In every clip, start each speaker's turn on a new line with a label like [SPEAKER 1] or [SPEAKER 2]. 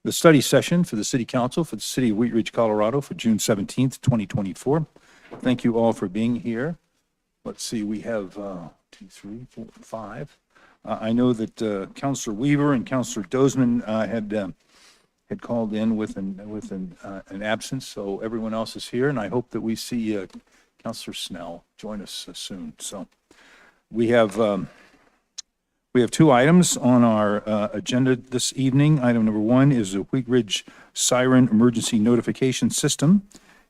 [SPEAKER 1] the study session for the City Council for the City of Wheat Ridge, Colorado for June 17th, 2024. Thank you all for being here. Let's see, we have 2, 3, 4, 5. I know that Councilor Weaver and Councilor Dozeman had called in with an absence, so everyone else is here, and I hope that we see Councilor Snell join us soon. So we have 2 items on our agenda this evening. Item number 1 is the Wheat Ridge Siren Emergency Notification System,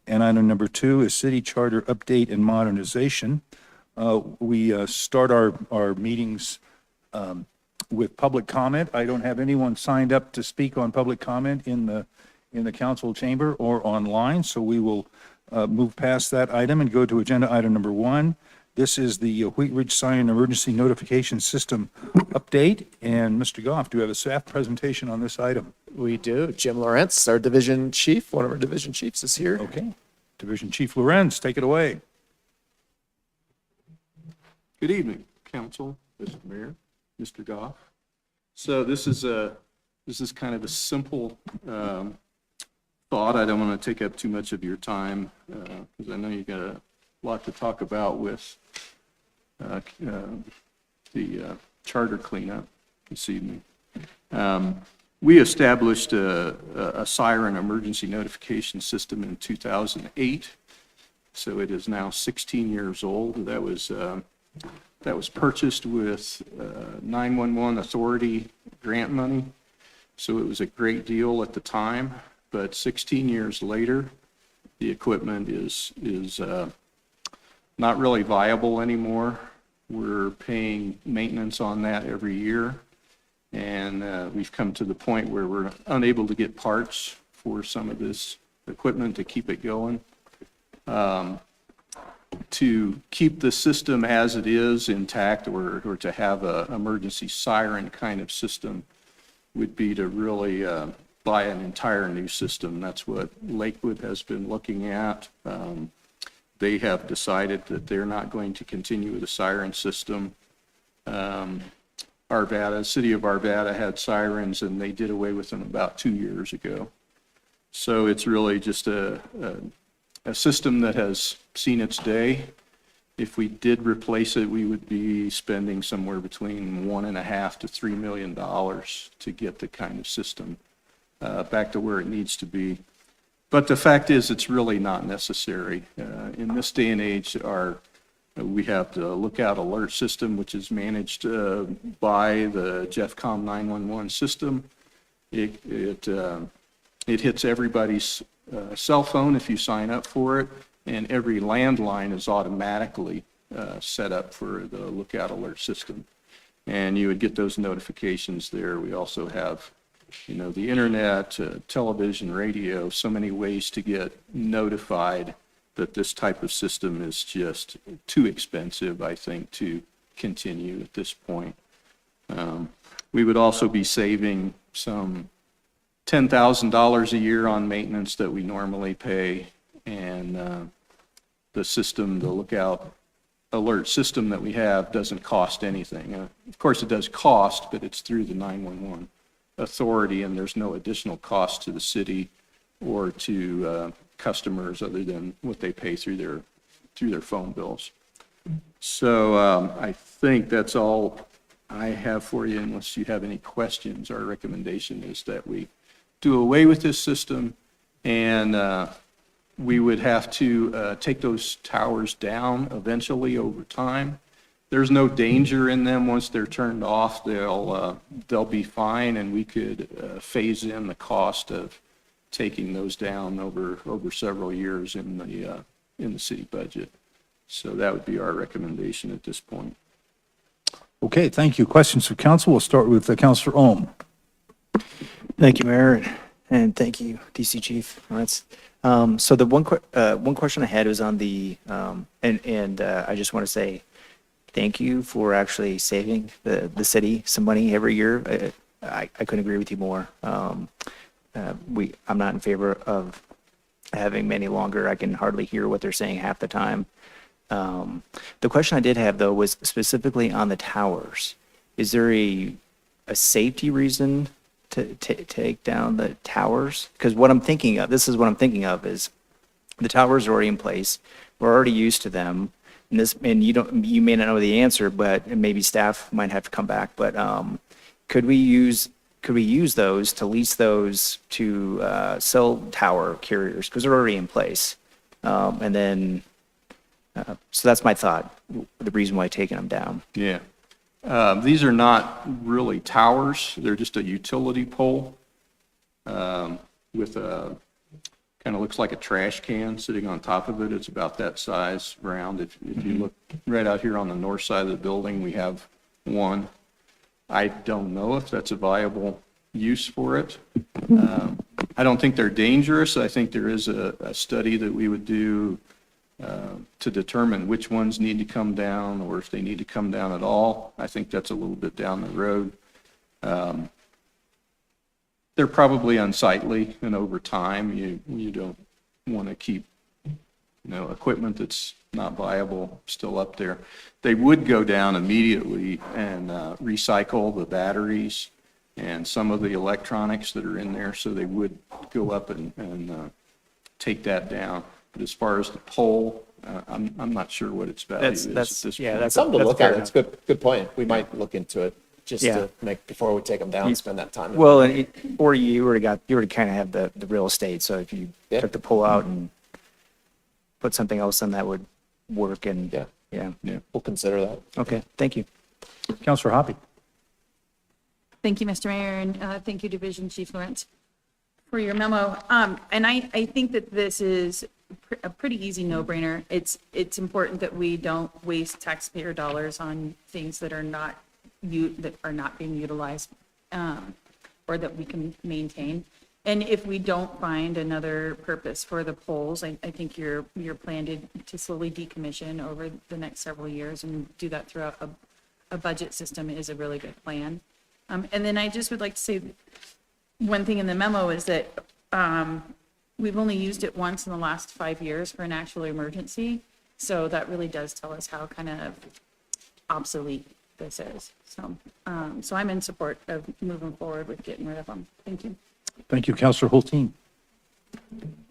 [SPEAKER 1] and item number 2 is City Charter Update and Modernization. We start our meetings with public comment. I don't have anyone signed up to speak on public comment in the council chamber or online, so we will move past that item and go to agenda item number 1. This is the Wheat Ridge Siren Emergency Notification System update. And Mr. Goff, do you have a staff presentation on this item?
[SPEAKER 2] We do. Jim Lawrence, our division chief, one of our division chiefs is here.
[SPEAKER 1] Okay. Division Chief Lorenz, take it away.
[SPEAKER 3] Good evening, Council, Mr. Mayor, Mr. Goff. So this is kind of a simple thought. I don't want to take up too much of your time because I know you've got a lot to talk about with the charter cleanup this evening. We established a siren emergency notification system in 2008, so it is now 16 years old. That was purchased with 911 Authority grant money, so it was a great deal at the time. But 16 years later, the equipment is not really viable anymore. We're paying maintenance on that every year, and we've come to the point where we're unable to get parts for some of this equipment to keep it going. To keep the system as it is intact, or to have an emergency siren kind of system, would be to really buy an entire new system. That's what Lakewood has been looking at. They have decided that they're not going to continue with the siren system. Arvada, City of Arvada had sirens, and they did away with them about 2 years ago. So it's really just a system that has seen its day. If we did replace it, we would be spending somewhere between $1.5 to $3 million to get the kind of system back to where it needs to be. But the fact is, it's really not necessary. In this day and age, we have the Lookout Alert system, which is managed by the Jeffcom 911 system. It hits everybody's cell phone if you sign up for it, and every landline is automatically set up for the Lookout Alert system. And you would get those notifications there. We also have the internet, television, radio, so many ways to get notified that this type of system is just too expensive, I think, to continue at this point. We would also be saving some $10,000 a year on maintenance that we normally pay, and the system, the Lookout Alert system that we have, doesn't cost anything. Of course, it does cost, but it's through the 911 Authority, and there's no additional cost to the city or to customers other than what they pay through their phone bills. So I think that's all I have for you, unless you have any questions. Our recommendation is that we do away with this system, and we would have to take those towers down eventually over time. There's no danger in them. Once they're turned off, they'll be fine, and we could phase in the cost of taking those down over several years in the city budget. So that would be our recommendation at this point.
[SPEAKER 1] Okay, thank you. Questions for council? We'll start with Councilor Ohm.
[SPEAKER 2] Thank you, Mayor, and thank you, DC Chief Lawrence. So the one question I had was on the and I just want to say thank you for actually saving the city some money every year. I couldn't agree with you more. I'm not in favor of having many longer. I can hardly hear what they're saying half the time. The question I did have, though, was specifically on the towers. Is there a safety reason to take down the towers? Because what I'm thinking of, this is what I'm thinking of, is the towers are already in place. We're already used to them. And this, and you may not know the answer, but maybe staff might have to come back. But could we use those to lease those to cell tower carriers because they're already in place? And then, so that's my thought. The reason why taking them down.
[SPEAKER 3] Yeah. These are not really towers. They're just a utility pole with a, kind of looks like a trash can sitting on top of it. It's about that size, round. If you look right out here on the north side of the building, we have one. I don't know if that's a viable use for it. I don't think they're dangerous. I think there is a study that we would do to determine which ones need to come down or if they need to come down at all. I think that's a little bit down the road. They're probably unsightly, and over time, you don't want to keep, equipment that's not viable still up there. They would go down immediately and recycle the batteries and some of the electronics that are in there, so they would go up and take that down. But as far as the pole, I'm not sure what its value is at this
[SPEAKER 2] yeah,
[SPEAKER 3] point.
[SPEAKER 2] that's
[SPEAKER 4] Something to look
[SPEAKER 2] fair
[SPEAKER 4] at. It's good point. We might look into it just
[SPEAKER 2] Yeah.
[SPEAKER 4] to make, before we take them down, spend that time.
[SPEAKER 2] Well, or you already kind of have the real estate, so if you
[SPEAKER 4] Yeah.
[SPEAKER 2] took the pull out and put something else in, that would work, and,
[SPEAKER 4] Yeah.
[SPEAKER 2] yeah.
[SPEAKER 4] We'll consider that.
[SPEAKER 2] Okay, thank you.
[SPEAKER 1] Counselor Hoppy.
[SPEAKER 5] Thank you, Mr. Mayor, and thank you, Division Chief Lawrence, for your memo. And I think that this is a pretty easy no-brainer. It's important that we don't waste taxpayer dollars on things that are not being utilized, or that we can maintain. And if we don't find another purpose for the poles, I think your plan to slowly decommission over the next several years and do that throughout a budget system is a really good plan. And then I just would like to say, one thing in the memo is that we've only used it once in the last 5 years for an actual emergency. So that really does tell us how kind of obsolete this is. So, so I'm in support of moving forward with getting rid of them. Thank you.
[SPEAKER 1] Thank you, Counselor Hulteen.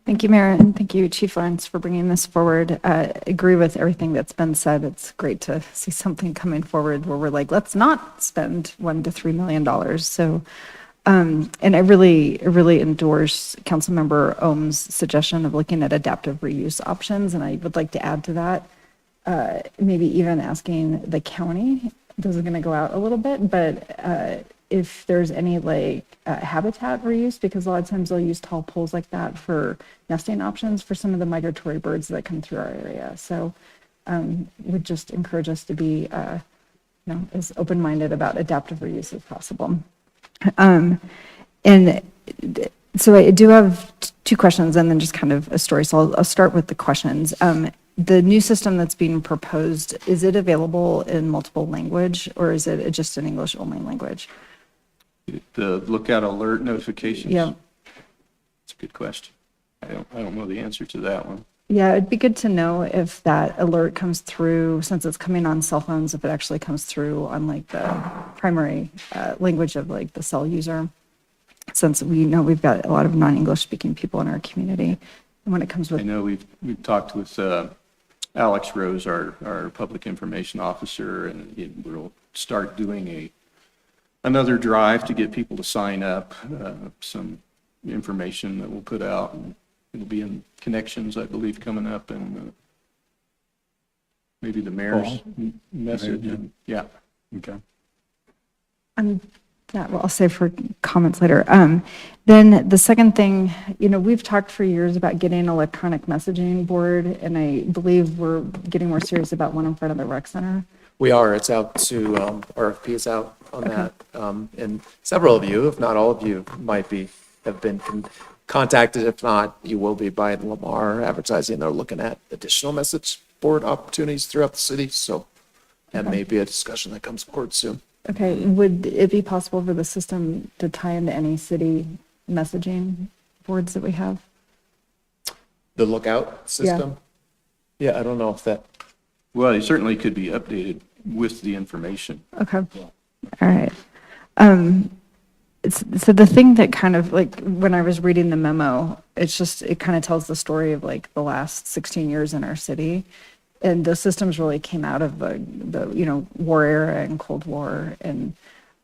[SPEAKER 6] Thank you, Mayor, and thank you, Chief Lawrence, for bringing this forward. I agree with everything that's been said. It's great to see something coming forward where we're like, let's not spend $1 to $3 million. So, and I really endorse Councilmember Ohm's suggestion of looking at adaptive reuse options, and I would like to add to that, maybe even asking the county. This is going to go out a little bit, but if there's any habitat reuse, because a lot of times they'll use tall poles like that for nesting options for some of the migratory birds that come through our area. So would just encourage us to be as open-minded about adaptive reuse as possible. And so I do have two questions and then just kind of a story. So I'll start with the questions. The new system that's being proposed, is it available in multiple language, or is it just an English only language?
[SPEAKER 3] The lookout alert notifications?
[SPEAKER 6] Yeah.
[SPEAKER 3] It's a good question. I don't know the answer to that one.
[SPEAKER 6] Yeah, it'd be good to know if that alert comes through, since it's coming on cell phones, if it actually comes through on the primary language of the cell user, since we know we've got a lot of non-English speaking people in our community. And when it comes
[SPEAKER 3] I
[SPEAKER 6] with,
[SPEAKER 3] know we've talked with Alex Rose, our public information officer, and we'll start doing another drive to get people to sign up, some information that we'll put out, and it'll be in Connections, I believe, coming up, and maybe the mayor's message. Yeah.
[SPEAKER 1] Okay.
[SPEAKER 6] that I'll save for comments later. Then the second thing, we've talked for years about getting an electronic messaging board, and I believe we're getting more serious about one in front of the rec center.
[SPEAKER 4] We are. It's out to, RFP is out on that. And several of you, if not all of you, have been contacted. If not, you will be by Lamar Advertising. They're looking at additional message board opportunities throughout the city. So that may be a discussion that comes forward soon.
[SPEAKER 6] Okay, would it be possible for the system to tie into any city messaging boards that we have?
[SPEAKER 4] The lookout system? Yeah, I don't know if that,
[SPEAKER 3] Well, it certainly could be updated with the information.
[SPEAKER 6] Okay, all right. So the thing that kind of like, when I was reading the memo, it kind of tells the story of like the last 16 years in our city. And those systems really came out of the war era and Cold War. And,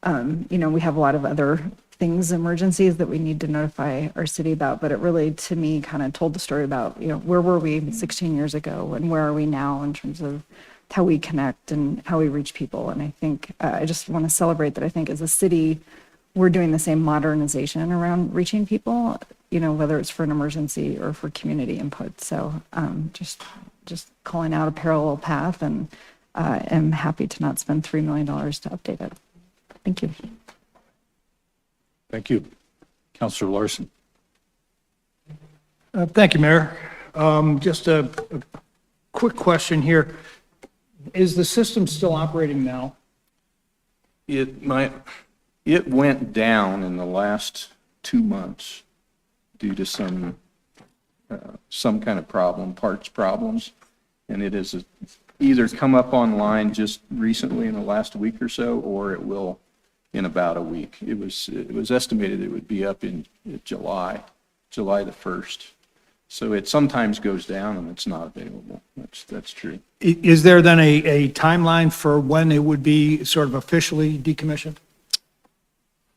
[SPEAKER 6] we have a lot of other things, emergencies that we need to notify our city about. But it really, to me, kind of told the story about, where were we 16 years ago and where are we now in terms of how we connect and how we reach people. And I think I just want to celebrate that. I think as a city, we're doing the same modernization around reaching people, whether it's for an emergency or for community input. So just calling out a parallel path, and am happy to not spend $3 million to update it. Thank you.
[SPEAKER 1] Thank you. Counselor Larson.
[SPEAKER 7] Thank you, Mayor. Just a quick question here. Is the system still operating now?
[SPEAKER 3] It went down in the last 2 months due to some kind of problem, parts problems. And it has either come up online just recently in the last week or so, or it will in about a week. It was estimated it would be up in July the 1st. So it sometimes goes down and it's not available. That's true.
[SPEAKER 7] Is there then a timeline for when it would be sort of officially decommissioned?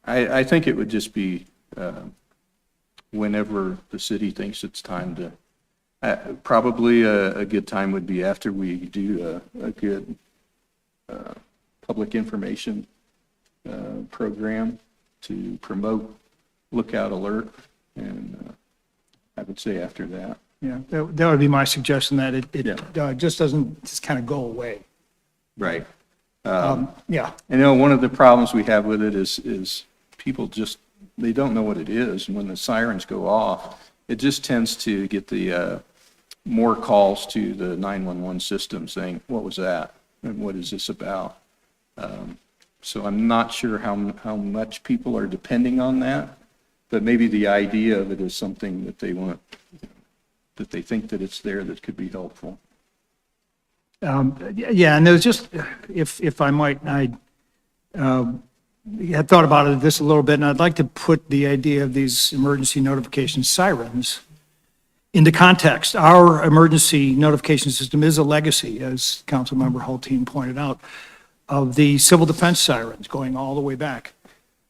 [SPEAKER 3] I think it would just be whenever the city thinks it's time to, probably a good time would be after we do a good public information program to promote Lookout Alert, and I would say after that.
[SPEAKER 7] Yeah, that would be my suggestion, that it just doesn't just kind of go away.
[SPEAKER 3] Right.
[SPEAKER 7] Yeah.
[SPEAKER 3] One of the problems we have with it is people they don't know what it is. And when the sirens go off, it just tends to get the more calls to the 911 system saying, what was that? And what is this about? So I'm not sure how much people are depending on that, but maybe the idea of it is something that they want, that they think that it's there that could be helpful.
[SPEAKER 7] Yeah, and there's just, if I might, I had thought about this a little bit, and I'd like to put the idea of these emergency notification sirens into context. Our emergency notification system is a legacy, as Councilmember Hulteen pointed out, of the civil defense sirens going all the way back.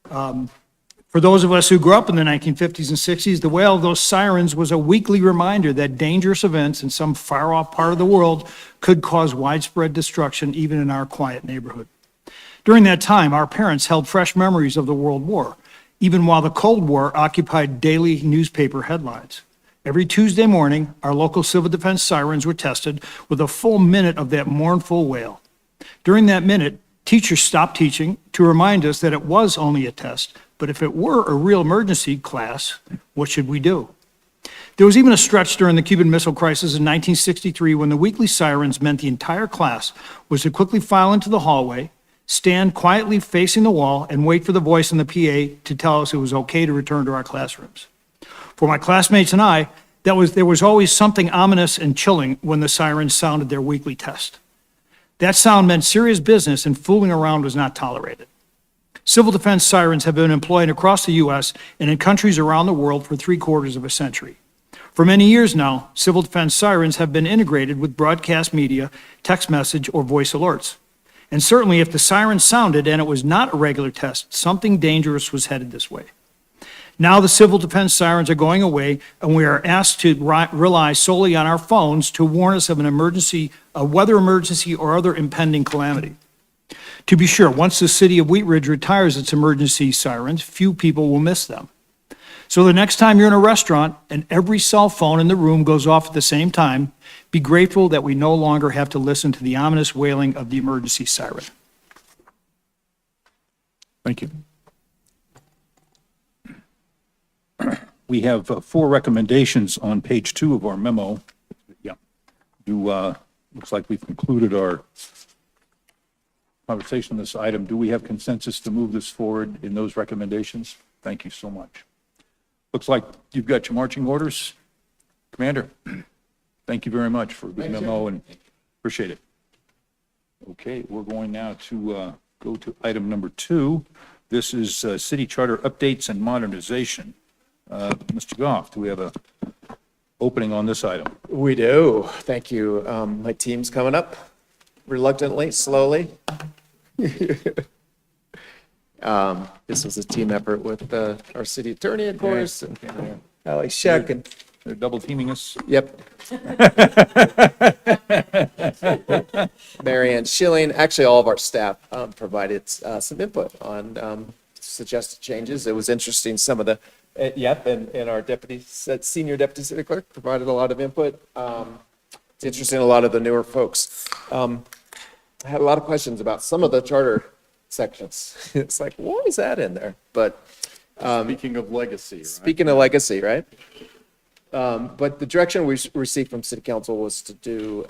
[SPEAKER 7] For those of us who grew up in the 1950s and 60s, the wail of those sirens was a weekly reminder that dangerous events in some far-off part of the world could cause widespread destruction, even in our quiet neighborhood. During that time, our parents held fresh memories of the World War, even while the Cold War occupied daily newspaper headlines. Every Tuesday morning, our local civil defense sirens were tested with a full minute of that mournful wail. During that minute, teachers stopped teaching to remind us that it was only a test, but if it were a real emergency, class, what should we do? There was even a stretch during the Cuban Missile Crisis in 1963 when the weekly sirens meant the entire class was to quickly file into the hallway, stand quietly facing the wall, and wait for the voice in the PA to tell us it was okay to return to our classrooms. For my classmates and I, there was always something ominous and chilling when the sirens sounded their weekly test. That sound meant serious business, and fooling around was not tolerated. Civil defense sirens have been employed across the U.S. and in countries around the world for 3/4 of a century. For many years now, civil defense sirens have been integrated with broadcast media, text message, or voice alerts. And certainly if the siren sounded and it was not a regular test, something dangerous was headed this way. Now the civil defense sirens are going away, and we are asked to rely solely on our phones to warn us of an emergency, a weather emergency, or other impending calamity. To be sure, once the city of Wheat Ridge retires its emergency sirens, few people will miss them. So the next time you're in a restaurant and every cell phone in the room goes off at the same time, be grateful that we no longer have to listen to the ominous wailing of the emergency siren.
[SPEAKER 1] Thank you. We have 4 recommendations on page 2 of our memo. Yeah. Looks like we've concluded our conversation on this item. Do we have consensus to move this forward in those recommendations? Thank you so much. Looks like you've got your marching orders. Commander, thank you very much for the memo, and appreciate it. Okay, we're going now to go to item number 2, This is city charter updates and modernization. Mr. Goff, do we have a opening on this item?
[SPEAKER 4] We do. Thank you. My team's coming up reluctantly, slowly. This was a team effort with our city attorney, of course, and Alex Sheck, and
[SPEAKER 1] They're double teaming us.
[SPEAKER 4] yep. Marianne Schilling, actually, all of our staff provided some input on suggested changes. It was interesting, some of the, yep, and our senior deputy city clerk provided a lot of input. It's interesting, a lot of the newer folks had a lot of questions about some of the charter sections. It's like, why is that in there? But
[SPEAKER 3] Speaking of legacy, right?
[SPEAKER 4] speaking of legacy, right? But the direction we received from city council was to do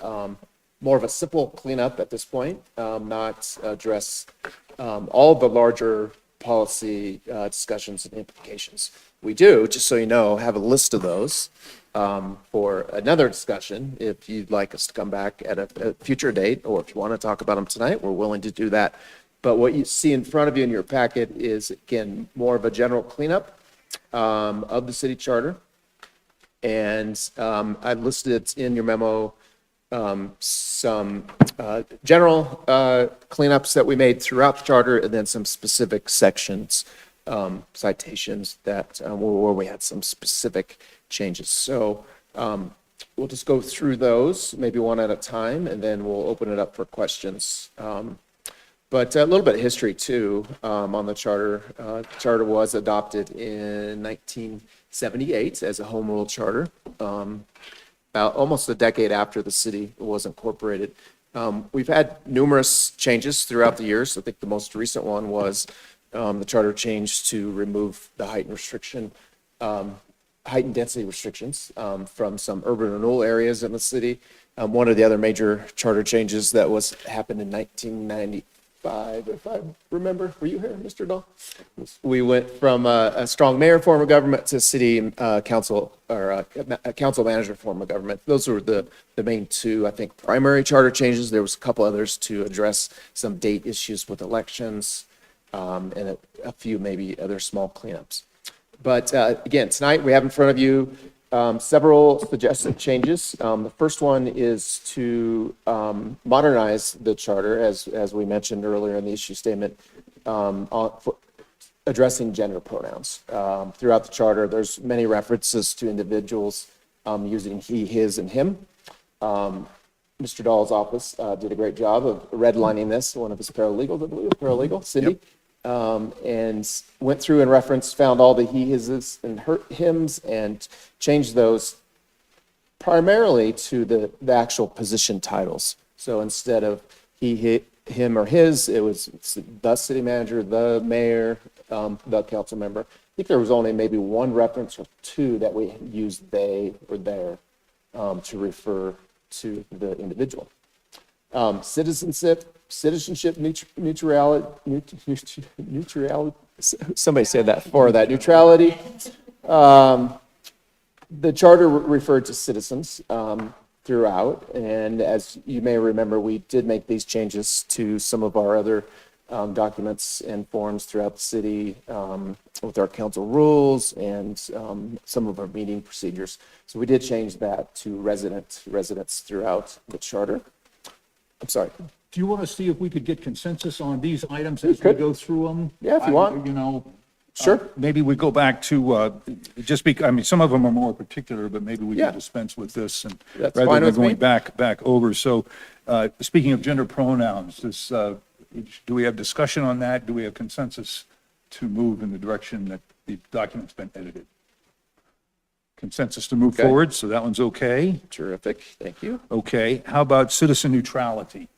[SPEAKER 4] more of a simple cleanup at this point, not address all the larger policy discussions and implications. We do, just so you know, have a list of those for another discussion. If you'd like us to come back at a future date, or if you want to talk about them tonight, we're willing to do that. But what you see in front of you in your packet is, again, more of a general cleanup of the city charter. And I listed in your memo some general cleanups that we made throughout the charter, and then some specific sections, citations that where we had some specific changes. So we'll just go through those, maybe one at a time, and then we'll open it up for questions. But a little bit of history too on the charter. The charter was adopted in 1978 as a home rule charter, about almost a decade after the city was incorporated. We've had numerous changes throughout the years. I think the most recent one was the charter changed to remove the height and density restrictions from some urban renewal areas in the city. One of the other major charter changes that happened in 1995, if I remember. Were you here, Mr. Dahl? We went from a strong mayor form of government to city council, or a council manager form of government. Those were the main two, I think, primary charter changes. There was a couple others to address some date issues with elections, and a few maybe other small cleanups. But again, tonight we have in front of you several suggested changes. The first one is to modernize the charter, as we mentioned earlier in the issue statement, for addressing gender pronouns. Throughout the charter, there's many references to individuals using he, his, and him. Mr. Dahl's office did a great job of redlining this. One of his paralegals, I believe, paralegal, Cindy. And went through and found all the he, his, and her, hims, and changed those primarily to the actual position titles. So instead of he, him, or his, it was the city manager, the mayor, the council member. I think there was only maybe one reference or two that we used they or their to refer to the individual. Citizenship neutrality, somebody said that for that, neutrality. The charter referred to citizens throughout, and as you may remember, we did make these changes to some of our other documents and forms throughout the city with our council rules and some of our meeting procedures. So we did change that to residents throughout the charter. I'm sorry.
[SPEAKER 1] Do you want to see if we could get consensus on these items as we go through them?
[SPEAKER 4] Yeah, if you want.
[SPEAKER 1] You know.
[SPEAKER 4] Sure.
[SPEAKER 1] Maybe we go back to, I mean, some of them are more particular, but maybe we
[SPEAKER 4] Yeah.
[SPEAKER 1] can dispense with this and
[SPEAKER 4] That's
[SPEAKER 1] rather
[SPEAKER 4] fine
[SPEAKER 1] than
[SPEAKER 4] with me.
[SPEAKER 1] going back over. So, speaking of gender pronouns, do we have discussion on that? Do we have consensus to move in the direction that the document's been edited? Consensus to move
[SPEAKER 4] Okay.
[SPEAKER 1] forward, so that one's okay.
[SPEAKER 4] Terrific, thank you.
[SPEAKER 1] Okay, how about citizen neutrality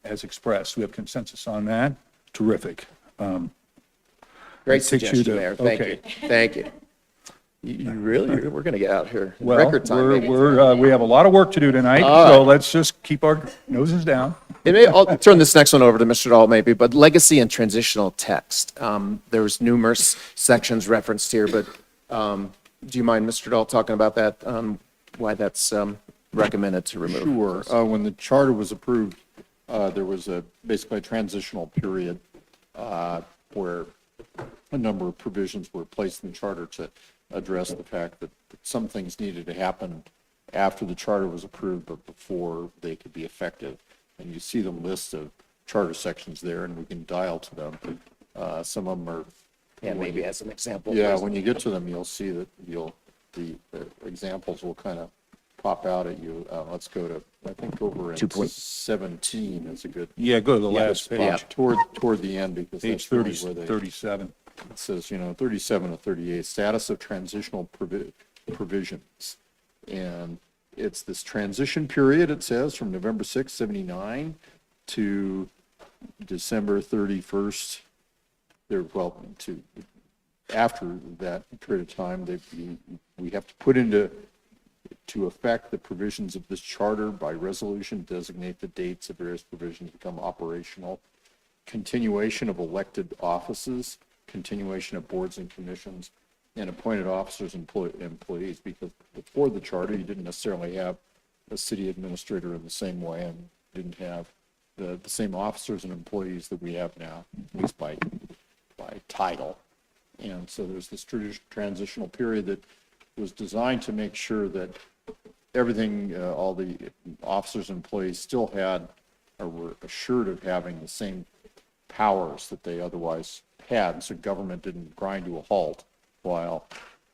[SPEAKER 1] as expressed? We have consensus on that? Terrific.
[SPEAKER 4] Great
[SPEAKER 1] That takes you
[SPEAKER 4] suggestion,
[SPEAKER 1] to-
[SPEAKER 4] Mayor, thank
[SPEAKER 1] okay.
[SPEAKER 4] you, thank you. You really, we're gonna get out here in
[SPEAKER 1] Well,
[SPEAKER 4] record time. maybe.
[SPEAKER 1] we have a lot of work to do tonight,
[SPEAKER 4] All
[SPEAKER 1] so
[SPEAKER 4] right.
[SPEAKER 1] let's just keep our noses down.
[SPEAKER 4] I'll turn this next one over to Mr. Dahl maybe, but legacy and transitional text. There was numerous sections referenced here, but do you mind, Mr. Dahl, talking about that, why that's recommended to remove?
[SPEAKER 8] Sure. When the charter was approved, there was basically a transitional period where a number of provisions were placed in the charter to address the fact that some things needed to happen after the charter was approved, but before they could be effective. And you see the list of charter sections there, and we can dial to them. Some of them are.
[SPEAKER 4] Yeah, maybe as an example.
[SPEAKER 8] Yeah, when you get to them, you'll see that the examples will kind of pop out at you. Let's go to, I think over in 17 is a good.
[SPEAKER 1] Yeah, go to the last
[SPEAKER 8] spot
[SPEAKER 1] page,
[SPEAKER 8] toward the end, because
[SPEAKER 1] page
[SPEAKER 8] that's really
[SPEAKER 1] 30,
[SPEAKER 8] where they.
[SPEAKER 1] 37.
[SPEAKER 8] It says, 37 to 38, status of transitional provisions. And it's this transition period, it says, from November 6, 79 to December 31st. To after that period of time, we have to put into effect the provisions of this charter by resolution, designate the dates of various provisions become operational, continuation of elected offices, continuation of boards and commissions, and appointed officers and employees, because before the charter, you didn't necessarily have a city administrator in the same way, and didn't have the same officers and employees that we have now, at least by title. And so there's this transitional period that was designed to make sure that everything, all the officers and employees still had, or were assured of having the same powers that they otherwise had, so government didn't grind to a halt while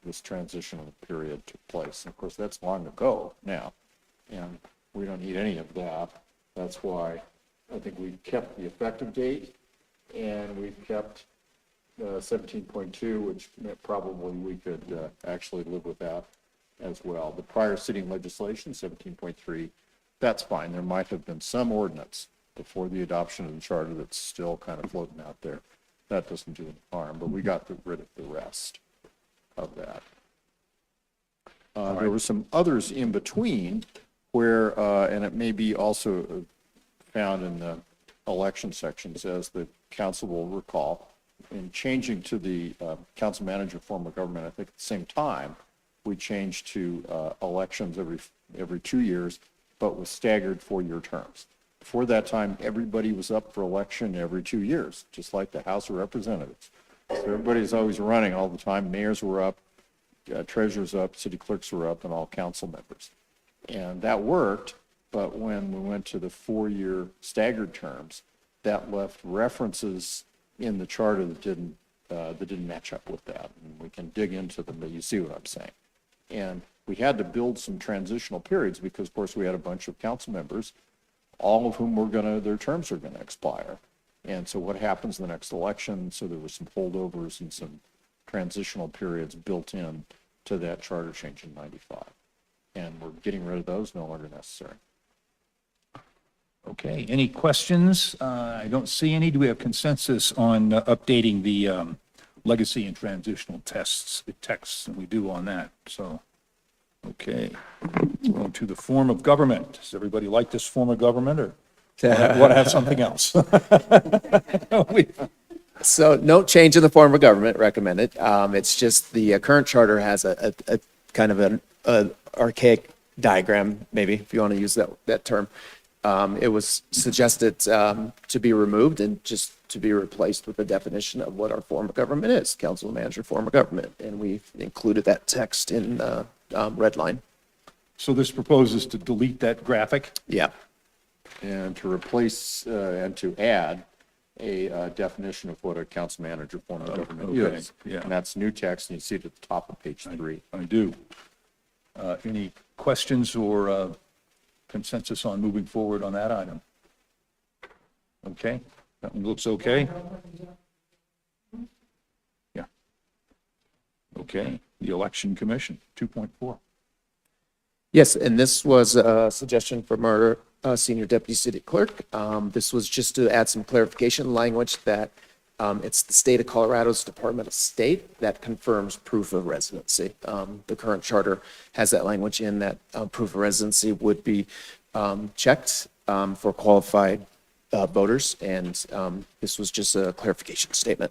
[SPEAKER 8] this transitional period took place. And of course, that's long ago now, and we don't need any of that. That's why I think we kept the effective date, and we've kept 17.2, which probably we could actually live with that as well. The prior sitting legislation, 17.3, that's fine. There might have been some ordinance before the adoption of the charter that's still kind of floating out there. That doesn't do any harm, but we got rid of the rest of that. There were some others in between where, and it may be also found in the election sections, as the council will recall, in changing to the council manager form of government, I think at the same time, we changed to elections every 2 years, but with staggered 4-year terms. Before that time, everybody was up for election every 2 years, just like the House of Representatives. So everybody's always running all the time. Mayors were up, treasurers up, city clerks were up, and all council members. And that worked, but when we went to the 4-year staggered terms, that left references in the charter that didn't match up with that. And we can dig into them, but you see what I'm saying. And we had to build some transitional periods because, of course, we had a bunch of council members, all of whom their terms are going to expire. And so what happens in the next election? So there were some holdovers and some transitional periods built in to that charter change in 95. And we're getting rid of those, no longer necessary.
[SPEAKER 1] Okay, any questions? I don't see any. Do we have consensus on updating the legacy and transitional texts, and we do on that? So, okay. Going to the form of government. Does everybody like this form of government, or want to have something else?
[SPEAKER 4] So no change in the form of government recommended. It's just the current charter has a kind of an archaic diagram, maybe, if you want to use that term. It was suggested to be removed and just to be replaced with a definition of what our form of government is, council manager form of government. And we've included that text in the red line.
[SPEAKER 1] So this proposes to delete that graphic?
[SPEAKER 4] Yeah.
[SPEAKER 8] And to replace and to add a definition of what a council manager form of government
[SPEAKER 1] okay,
[SPEAKER 8] is.
[SPEAKER 1] yeah.
[SPEAKER 8] And that's new text, and you see it at the top of page 3.
[SPEAKER 1] I do. Any questions or consensus on moving forward on that item? Okay, that one looks okay. Yeah. Okay, the election commission, 2.4.
[SPEAKER 4] Yes, and this was a suggestion from our senior deputy city clerk. This was just to add some clarification language that it's the state of Colorado's Department of State that confirms proof of residency. The current charter has that language in that proof of residency would be checked for qualified voters, and this was just a clarification statement.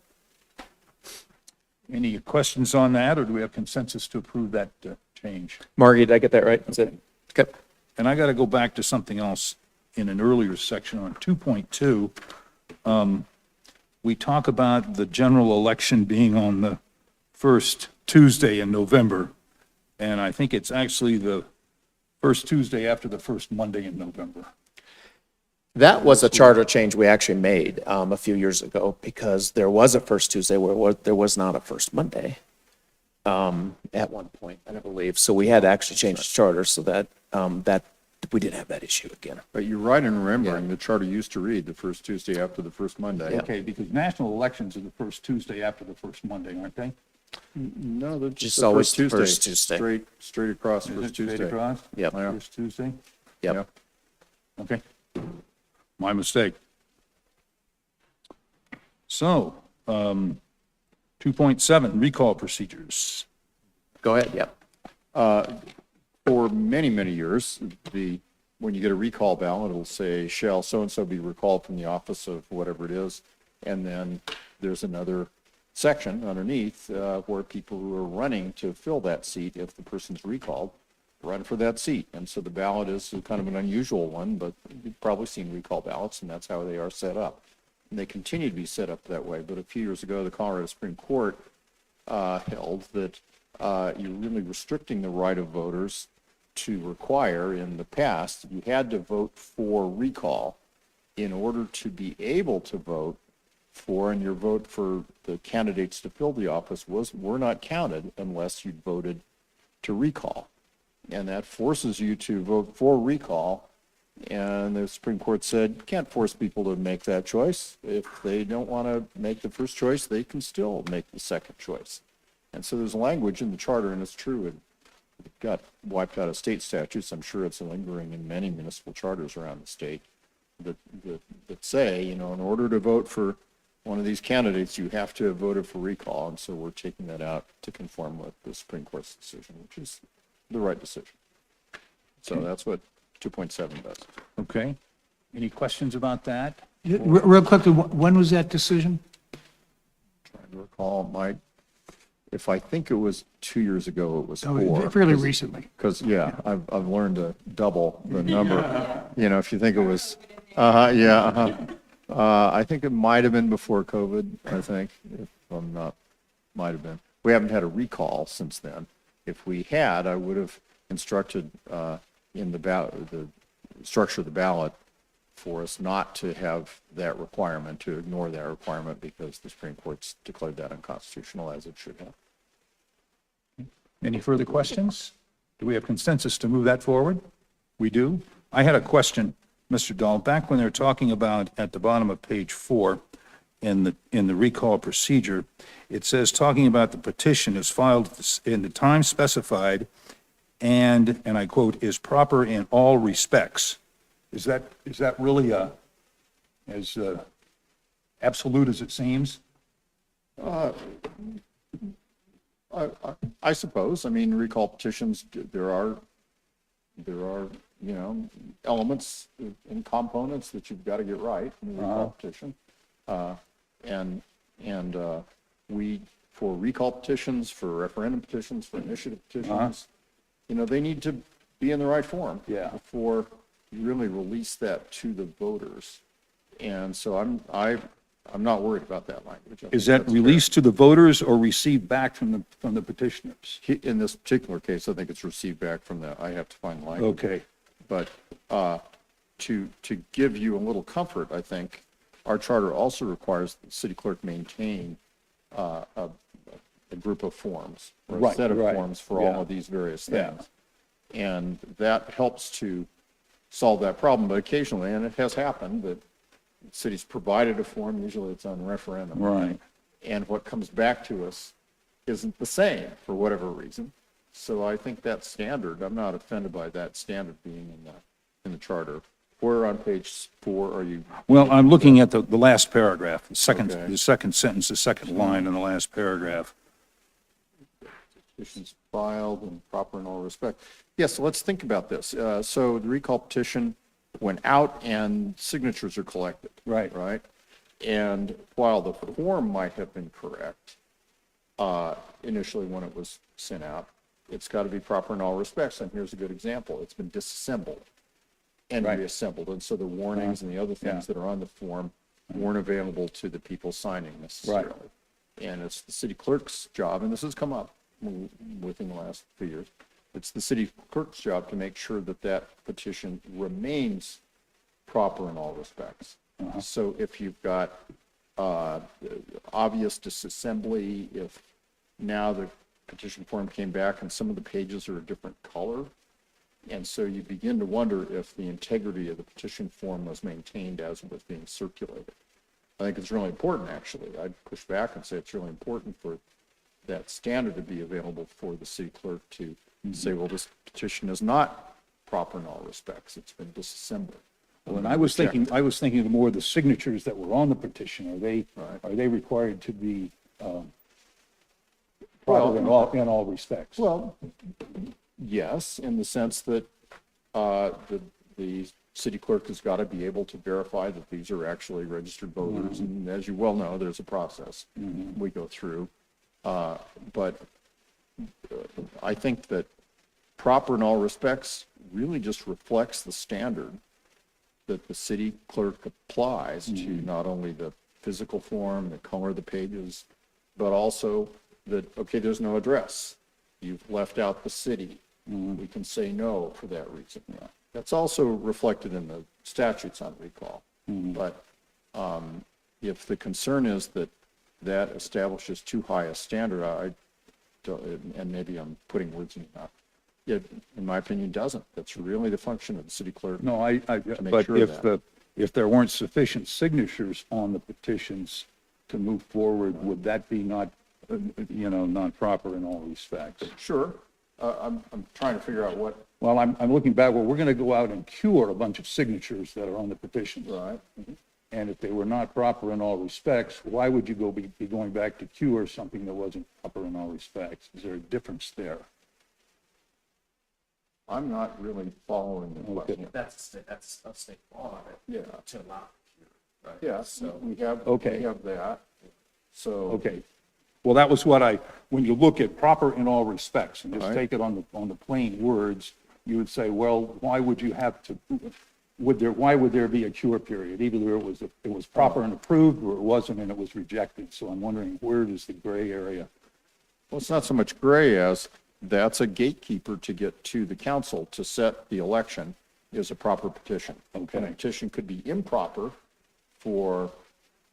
[SPEAKER 1] Any questions on that, or do we have consensus to approve that change?
[SPEAKER 4] Margie, did I get that right? Is it? Okay.
[SPEAKER 1] And I got to go back to something else in an earlier section on 2.2. we talk about the general election being on the first Tuesday in November, and I think it's actually the first Tuesday after the first Monday in November.
[SPEAKER 4] That was a charter change we actually made a few years ago because there was a first Tuesday where there was not a first Monday at one point, I believe. So we had to actually change the charter so that we didn't have that issue again.
[SPEAKER 8] But you're right in remembering, the charter used to read the first Tuesday after the first Monday.
[SPEAKER 4] Yeah.
[SPEAKER 1] Okay, because national elections are the first Tuesday after the first Monday, aren't they?
[SPEAKER 8] No, they're
[SPEAKER 4] Just
[SPEAKER 8] the
[SPEAKER 4] always
[SPEAKER 8] first
[SPEAKER 4] first Tuesday.
[SPEAKER 8] Straight across
[SPEAKER 1] Is
[SPEAKER 8] first
[SPEAKER 1] it straight
[SPEAKER 8] Tuesday.
[SPEAKER 1] across?
[SPEAKER 4] Yep.
[SPEAKER 8] Yeah.
[SPEAKER 1] First Tuesday?
[SPEAKER 4] Yep.
[SPEAKER 1] Okay. My mistake. So, 2.7, recall procedures.
[SPEAKER 4] Go ahead, yep.
[SPEAKER 8] For many, many years, when you get a recall ballot, it'll say, shall so-and-so be recalled from the office of whatever it is. And then there's another section underneath where people who are running to fill that seat, if the person's recalled, run for that seat. And so the ballot is kind of an unusual one, but you've probably seen recall ballots, and that's how they are set up. And they continue to be set up that way. But a few years ago, the Colorado Supreme Court held that you're really restricting the right of voters to require. In the past, you had to vote for recall in order to be able to vote for, and your vote for the candidates to fill the office were not counted unless you'd voted to recall. And that forces you to vote for recall. And the Supreme Court said, you can't force people to make that choice. If they don't want to make the first choice, they can still make the second choice. And so there's language in the charter, and it's true, it got wiped out of state statutes. I'm sure it's lingering in many municipal charters around the state that say, in order to vote for one of these candidates, you have to have voted for recall. And so we're taking that out to conform with the Supreme Court's decision, which is the right decision. So that's what 2.7 does.
[SPEAKER 1] Okay. Any questions about that?
[SPEAKER 7] Real quickly, when was that decision?
[SPEAKER 8] Trying to recall, if I think it was 2 years ago, it was
[SPEAKER 7] Oh,
[SPEAKER 8] 4.
[SPEAKER 7] fairly recently.
[SPEAKER 8] Because, I've learned to double the number. If you think it was, I think it might have been before COVID, I think, if I'm not, might have been. We haven't had a recall since then. If we had, I would have instructed in the structure of the ballot for us not to have that requirement, to ignore that requirement, because the Supreme Court's declared that unconstitutional, as it should have.
[SPEAKER 1] Any further questions? Do we have consensus to move that forward? We do. I had a question, Mr. Dahl, back when they were talking about at the bottom of page 4 in the recall procedure, it says, talking about the petition is filed in the time specified and I quote, is proper in all respects. Is that really as absolute as it seems?
[SPEAKER 8] I suppose. I mean, recall petitions, there are elements and components that you've got to get right in a recall petition. We, for recall petitions, for referendum petitions, for initiative petitions, they need to be in the right form.
[SPEAKER 1] Yeah.
[SPEAKER 8] Before you really release that to the voters. And so I'm not worried about that language. I
[SPEAKER 1] Is
[SPEAKER 8] think
[SPEAKER 1] that
[SPEAKER 8] that's fair.
[SPEAKER 1] released to the voters or received back from the petitioners?
[SPEAKER 8] In this particular case, I think it's received back from I have to find the language.
[SPEAKER 1] Okay.
[SPEAKER 8] But to give you a little comfort, I think, our charter also requires the city clerk maintain a group of forms, or a
[SPEAKER 1] Right,
[SPEAKER 8] set of
[SPEAKER 1] right.
[SPEAKER 8] forms for
[SPEAKER 1] Yeah.
[SPEAKER 8] all of these various
[SPEAKER 1] Yeah.
[SPEAKER 8] things. And that helps to solve that problem, but occasionally, and it has happened, that cities provided a form, usually it's on referendum.
[SPEAKER 1] Right.
[SPEAKER 8] And what comes back to us isn't the same for whatever reason. So I think that standard, I'm not offended by that standard being in the charter. Where on page 4 are you?
[SPEAKER 1] Well, I'm looking at the last paragraph, the
[SPEAKER 8] Okay.
[SPEAKER 1] second sentence, the second line in the last paragraph.
[SPEAKER 8] Petitions filed in proper and all respect. Yes, so let's think about this. So the recall petition went out and signatures are collected.
[SPEAKER 1] Right.
[SPEAKER 8] Right? And while the form might have been correct initially when it was sent out, it's got to be proper in all respects. And here's a good example. It's been disassembled and
[SPEAKER 1] Right.
[SPEAKER 8] reassembled. And so the warnings and the other things
[SPEAKER 1] Yeah.
[SPEAKER 8] that are on the form weren't available to the people signing necessarily. And it's the city clerk's job, and this has come up within the last few years, it's the city clerk's job to make sure that that petition remains proper in all respects. So if you've got obvious disassembly, if now the petition form came back and some of the pages are a different color, and so you begin to wonder if the integrity of the petition form was maintained as it was being circulated. I think it's really important, actually. I'd push back and say it's really important for that standard to be available for the city clerk to say, well, this petition is not proper in all respects. It's been disassembled.
[SPEAKER 1] Well, and I was thinking of more of the signatures that were on the petition. Are they required to be proper in all respects?
[SPEAKER 8] Well, yes, in the sense that the city clerk has got to be able to verify that these are actually registered voters. And as you well know, there's a process we go through. But I think that proper in all respects really just reflects the standard that the city clerk applies to not only the physical form, the color of the pages, but also that, okay, there's no address. You've left out the city. We can say no for that reason. That's also reflected in the statutes on recall. But if the concern is that that establishes too high a standard, I don't, and maybe I'm putting words in your mouth, it, in my opinion, doesn't. That's really the function of the city clerk.
[SPEAKER 1] No,
[SPEAKER 8] make
[SPEAKER 1] but
[SPEAKER 8] sure of that.
[SPEAKER 1] if there weren't sufficient signatures on the petitions to move forward, would that be not, not proper in all respects?
[SPEAKER 8] Sure. I'm trying to figure out what.
[SPEAKER 1] Well, I'm looking back, well, we're going to go out and cure a bunch of signatures that are on the petitions.
[SPEAKER 8] Right.
[SPEAKER 1] And if they were not proper in all respects, why would you be going back to cure something that wasn't proper in all respects? Is there a difference there?
[SPEAKER 8] I'm not really following the question.
[SPEAKER 4] That's a state law.
[SPEAKER 8] Yeah.
[SPEAKER 4] To allow. Right.
[SPEAKER 8] Yeah, so we have that. So.
[SPEAKER 1] Okay. Well, that was what when you look at proper in all respects, and just
[SPEAKER 8] Right.
[SPEAKER 1] take it on the plain words, you would say, well, why would you have to, why would there be a cure period? Either it was proper and approved, or it wasn't and it was rejected. So I'm wondering, where is the gray area?
[SPEAKER 8] Well, it's not so much gray as that's a gatekeeper to get to the council to set the election is a proper petition.
[SPEAKER 1] Okay.
[SPEAKER 8] And a petition could be improper for,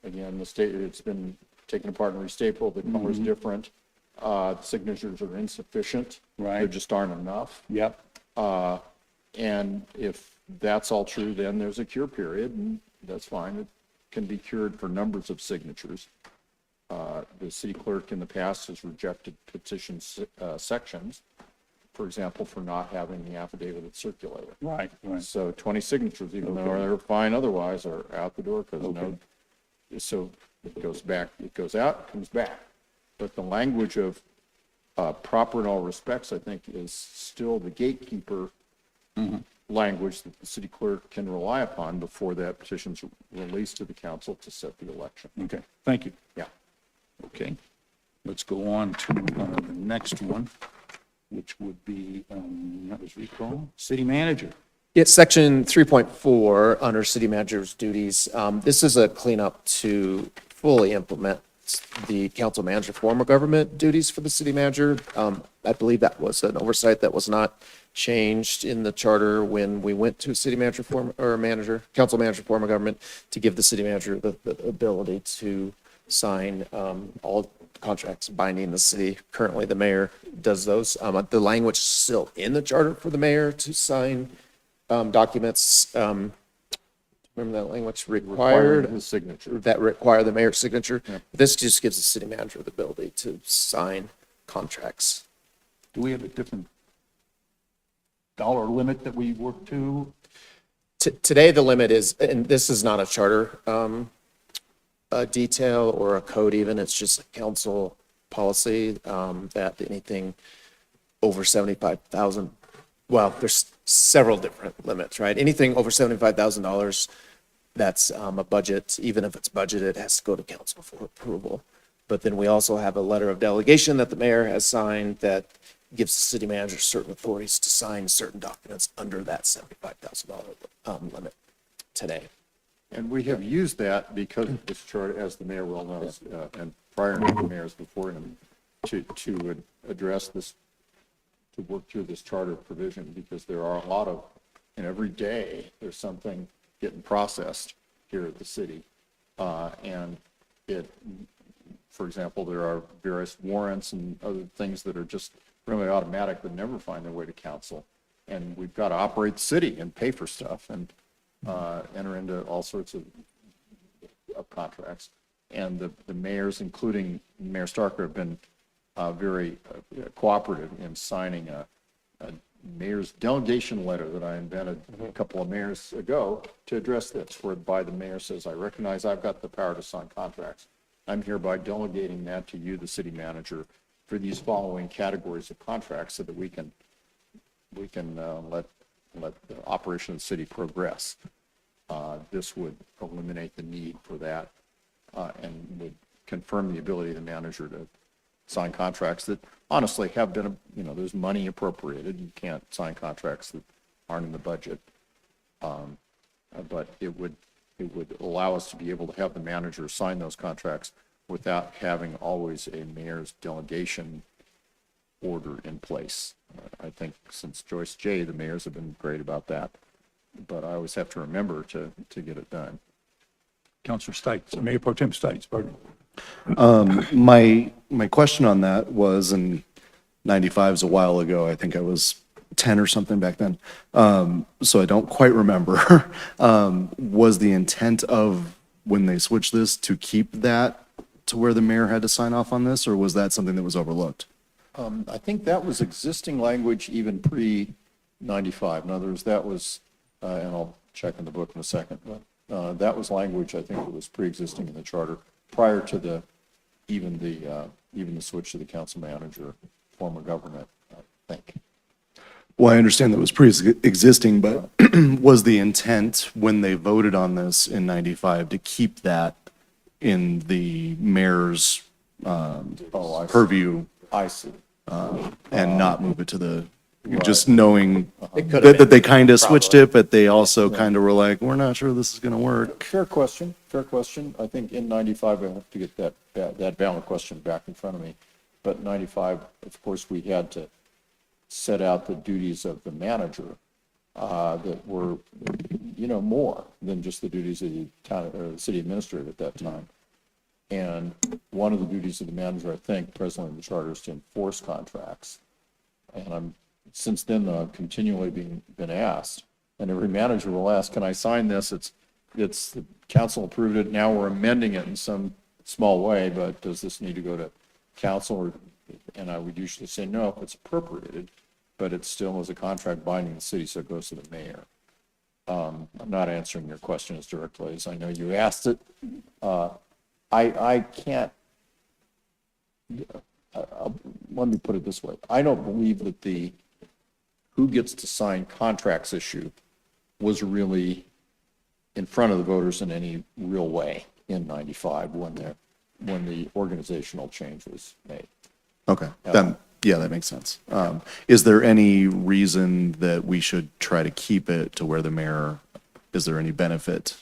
[SPEAKER 8] again, the state, it's been taken apart and restapled, the color's different, signatures are insufficient.
[SPEAKER 1] Right.
[SPEAKER 8] There just aren't enough.
[SPEAKER 1] Yep.
[SPEAKER 8] And if that's all true, then there's a cure period, and that's fine. It can be cured for numbers of signatures. The city clerk in the past has rejected petition sections, for example, for not having the affidavit circulated.
[SPEAKER 1] Right.
[SPEAKER 8] So 20 signatures, even though they're fine otherwise, are out the door because so it goes back, it goes out, comes back. But the language of proper in all respects, I think, is still the gatekeeper language that the city clerk can rely upon before that petition's released to the council to set the election.
[SPEAKER 1] Okay, thank you.
[SPEAKER 8] Yeah.
[SPEAKER 1] Okay, let's go on to the next one, which would be, that was recall, city manager.
[SPEAKER 4] It's section 3.4 under city manager's duties. This is a cleanup to fully implement the council manager form of government duties for the city manager. I believe that was an oversight that was not changed in the charter when we went to city manager form or council manager form of government to give the city manager the ability to sign all contracts binding the city. Currently, the mayor does those. The language is still in the charter for the mayor to sign documents. Remember that language required
[SPEAKER 8] His signature.
[SPEAKER 4] that require the mayor's signature. This just gives the city manager the ability to sign contracts.
[SPEAKER 1] Do we have a different dollar limit that we work to?
[SPEAKER 4] Today, the limit is, and this is not a charter detail or a code even, it's just a council policy that anything over 75,000, well, there's several different limits, right? Anything over $75,000, that's a budget. Even if it's budgeted, it has to go to council for approval. But then we also have a letter of delegation that the mayor has signed that gives the city manager certain authorities to sign certain documents under that $75,000 limit today.
[SPEAKER 8] And we have used that because of this chart, as the mayor well knows, and prior to the mayors before him, to address this, to work through this charter provision, because there are a lot of, and every day, there's something getting processed here at the city. And it, for example, there are various warrants and other things that are just really automatic that never find their way to council. And we've got to operate the city and pay for stuff and enter into all sorts of contracts. And the mayors, including Mayor Starker, have been very cooperative in signing a mayor's delegation letter that I invented a couple of mayors ago to address this, whereby the mayor says, I recognize I've got the power to sign contracts. I'm hereby delegating that to you, the city manager, for these following categories of contracts so that we can let the operation of the city progress. This would eliminate the need for that and would confirm the ability of the manager to sign contracts that honestly have been, there's money appropriated. You can't sign contracts that aren't in the budget. But it would allow us to be able to have the manager sign those contracts without having always a mayor's delegation order in place. I think since Joyce J., the mayors have been great about that, but I always have to remember to get it done.
[SPEAKER 1] Councilor Stites, Mayor Pro Tem Stites, pardon.
[SPEAKER 9] My question on that was, and 95 is a while ago, I think I was 10 or something back then, so I don't quite remember. Was the intent of when they switched this to keep that to where the mayor had to sign off on this, or was that something that was overlooked?
[SPEAKER 8] I think that was existing language even pre-95. In other words, that was, and I'll check in the book in a second, but that was language, I think, that was pre-existing in the charter prior to even the switch to the council manager form of government, I think.
[SPEAKER 9] Well, I understand that was pre-existing, but was the intent when they voted on this in 95 to keep that in the mayor's
[SPEAKER 8] I see.
[SPEAKER 9] purview
[SPEAKER 8] I see.
[SPEAKER 9] and not move it to the, just knowing
[SPEAKER 4] It could have
[SPEAKER 9] that they kind of switched
[SPEAKER 4] probably.
[SPEAKER 9] it, but they also kind of were like, we're not sure this is going to work.
[SPEAKER 8] Fair question, fair question. I think in 95, I have to get that valid question back in front of me. But 95, of course, we had to set out the duties of the manager that were, more than just the duties of the town or the city administrator at that time. And one of the duties of the manager, I think, presently in the charter, is to enforce contracts. And since then, I've continually been asked, and every manager will ask, can I sign this? It's the council approved it, now we're amending it in some small way, but does this need to go to council? And I would usually say no if it's appropriated, but it still is a contract binding the city, so it goes to the mayor. I'm not answering your question as directly as I know you asked it. I can't, let me put it this way. I don't believe that the who gets to sign contracts issue was really in front of the voters in any real way in 95 when the organizational change was made.
[SPEAKER 9] Okay, that makes sense. Is there any reason that we should try to keep it to where the mayor, is there any benefit?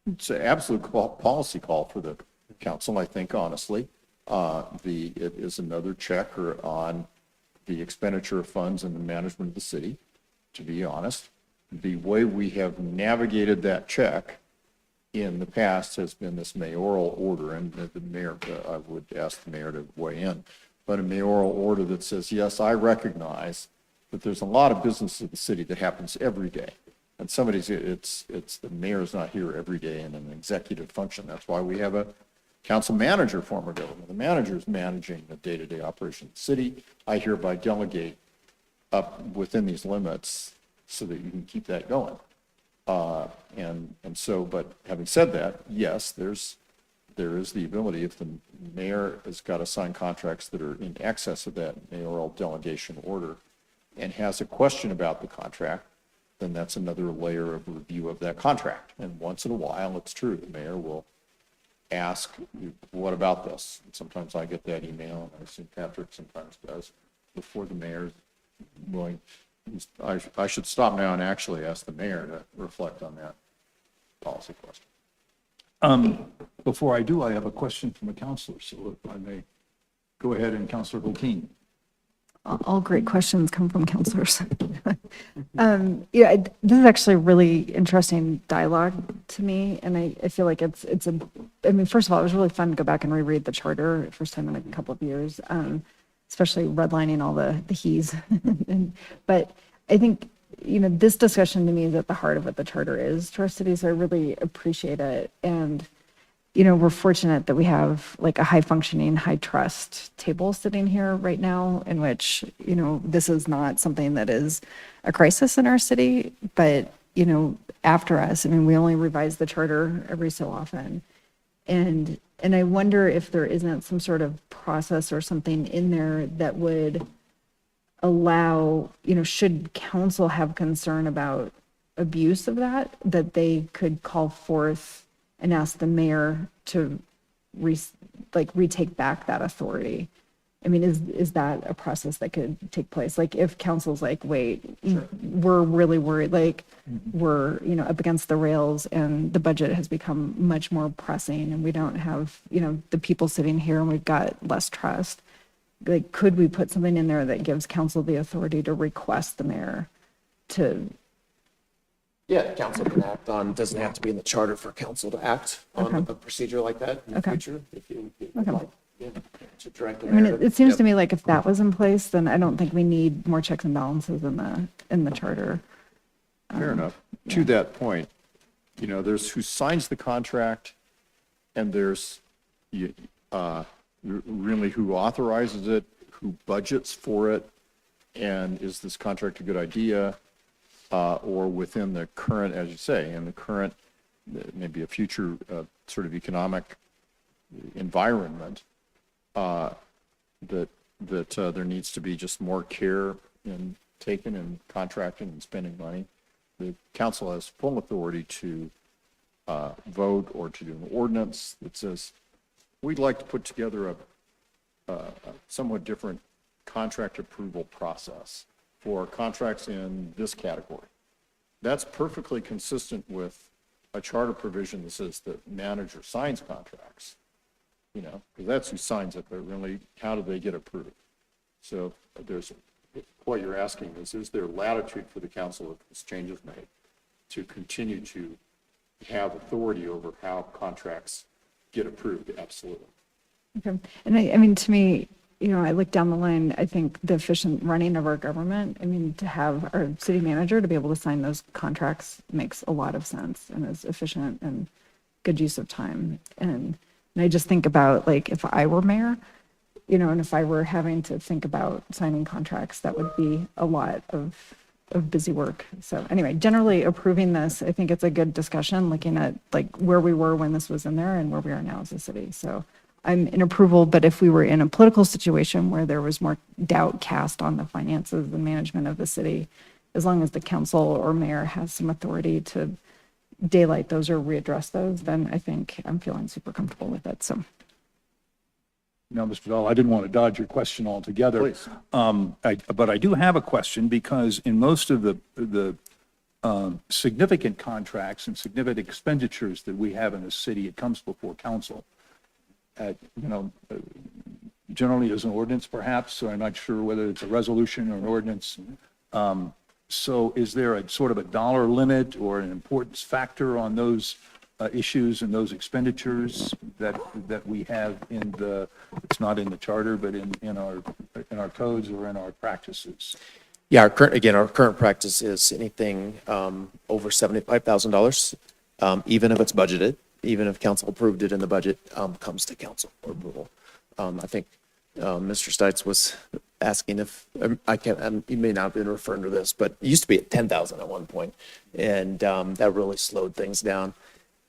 [SPEAKER 8] It's an absolute policy call for the council, I think, honestly. It is another checker on the expenditure of funds and the management of the city, to be honest. The way we have navigated that check in the past has been this mayoral order, and the mayor, I would ask the mayor to weigh in, but a mayoral order that says, yes, I recognize that there's a lot of business in the city that happens every day. And it's the mayor's not here every day in an executive function. That's why we have a council manager form of government. The manager is managing the day-to-day operation of the city. I hereby delegate up within these limits so that you can keep that going. But having said that, yes, there is the ability, if the mayor has got to sign contracts that are in excess of that mayoral delegation order and has a question about the contract, then that's another layer of review of that contract. And once in a while, it's true, the mayor will ask, what about this? And sometimes I get that email, and I assume Patrick sometimes does, before the mayor's going, I should stop now and actually ask the mayor to reflect on that. policy question.
[SPEAKER 1] Before I do, I have a question from a counselor, so if I may go ahead, and Counselor Hulteen.
[SPEAKER 6] All great questions come from counselors. Yeah, this is actually a really interesting dialogue to me, and I feel like I mean, first of all, it was really fun to go back and reread the charter, first time in a couple of years, especially redlining all the he's. But I think, this discussion to me is at the heart of what the charter is to our city, so I really appreciate it. And we're fortunate that we have like a high functioning, high trust table sitting here right now in which, this is not something that is a crisis in our city, but, after us, I mean, we only revise the charter every so often. And I wonder if there isn't some sort of process or something in there that would allow, should council have concern about abuse of that they could call forth and ask the mayor to retake back that authority. I mean, is that a process that could take place? Like if council's like, wait, we're really worried, like we're, up against the rails and the budget has become much more pressing and we don't have, the people sitting here and we've got less trust. Like, could we put something in there that gives council the authority to request the mayor to
[SPEAKER 4] Yeah, council can act on, doesn't have to be in the charter for council to act on a procedure like that in the
[SPEAKER 6] Okay.
[SPEAKER 4] future, if you would
[SPEAKER 6] Okay.
[SPEAKER 4] like. Yeah, to direct the
[SPEAKER 6] I mean,
[SPEAKER 4] mayor.
[SPEAKER 6] it seems to me like if that was in place, then I don't think we need more checks and balances in the charter.
[SPEAKER 8] Fair enough. To that point, there's who signs the contract, and there's really who authorizes it, who budgets for it, and is this contract a good idea? Or within the current, as you say, in the current, maybe a future sort of economic environment, that there needs to be just more care in taken in contracting and spending money. The council has full authority to vote or to do an ordinance that says, we'd like to put together a somewhat different contract approval process for contracts in this category. That's perfectly consistent with a charter provision that says the manager signs contracts, because that's who signs it, but really, how do they get approved? So what you're asking is there latitude for the council, if this change is made, to continue to have authority over how contracts get approved? Absolutely.
[SPEAKER 6] Okay. And I mean, to me, I look down the line, I think the efficient running of our government, I mean, to have our city manager to be able to sign those contracts makes a lot of sense and is efficient and good use of time. And I just think about like, if I were mayor, and if I were having to think about signing contracts, that would be a lot of busy work. So anyway, generally approving this, I think it's a good discussion, looking at like where we were when this was in there and where we are now as a city. So I'm in approval, but if we were in a political situation where there was more doubt cast on the finances and management of the city, as long as the council or mayor has some authority to daylight those or readdress those, then I think I'm feeling super comfortable with it. So.
[SPEAKER 1] Now, Mr. Dahl, I didn't want to dodge your question altogether.
[SPEAKER 8] Please.
[SPEAKER 1] But I do have a question because in most of the significant contracts and significant expenditures that we have in the city, it comes before council. Generally as an ordinance perhaps, so I'm not sure whether it's a resolution or an ordinance. So is there a sort of a dollar limit or an importance factor on those issues and those expenditures that we have it's not in the charter, but in our codes or in our practices?
[SPEAKER 4] Yeah, our current practice is anything over $75,000, even if it's budgeted, even if council approved it in the budget, comes to council for approval. I think Mr. Stites was asking if, you may not have been referring to this, but it used to be at 10,000 at one point, and that really slowed things down.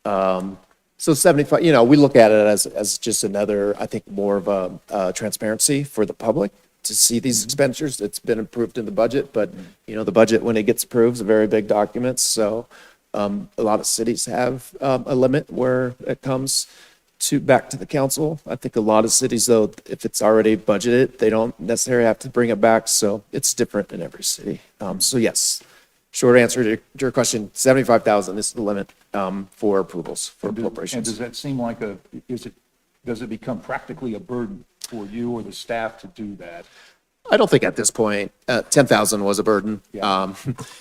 [SPEAKER 4] So 75, we look at it as just another, I think, more of a transparency for the public to see these expenditures. It's been approved in the budget, but, the budget, when it gets approved, is a very big document. So a lot of cities have a limit where it comes back to the council. I think a lot of cities, though, if it's already budgeted, they don't necessarily have to bring it back. So it's different in every city. So yes, Short answer to your question, 75,000 is the limit for approvals for
[SPEAKER 1] And does
[SPEAKER 4] appropriations.
[SPEAKER 1] that seem like does it become practically a burden for you or the staff to do that?
[SPEAKER 4] I don't think at this point, 10,000 was a burden.
[SPEAKER 1] Yeah.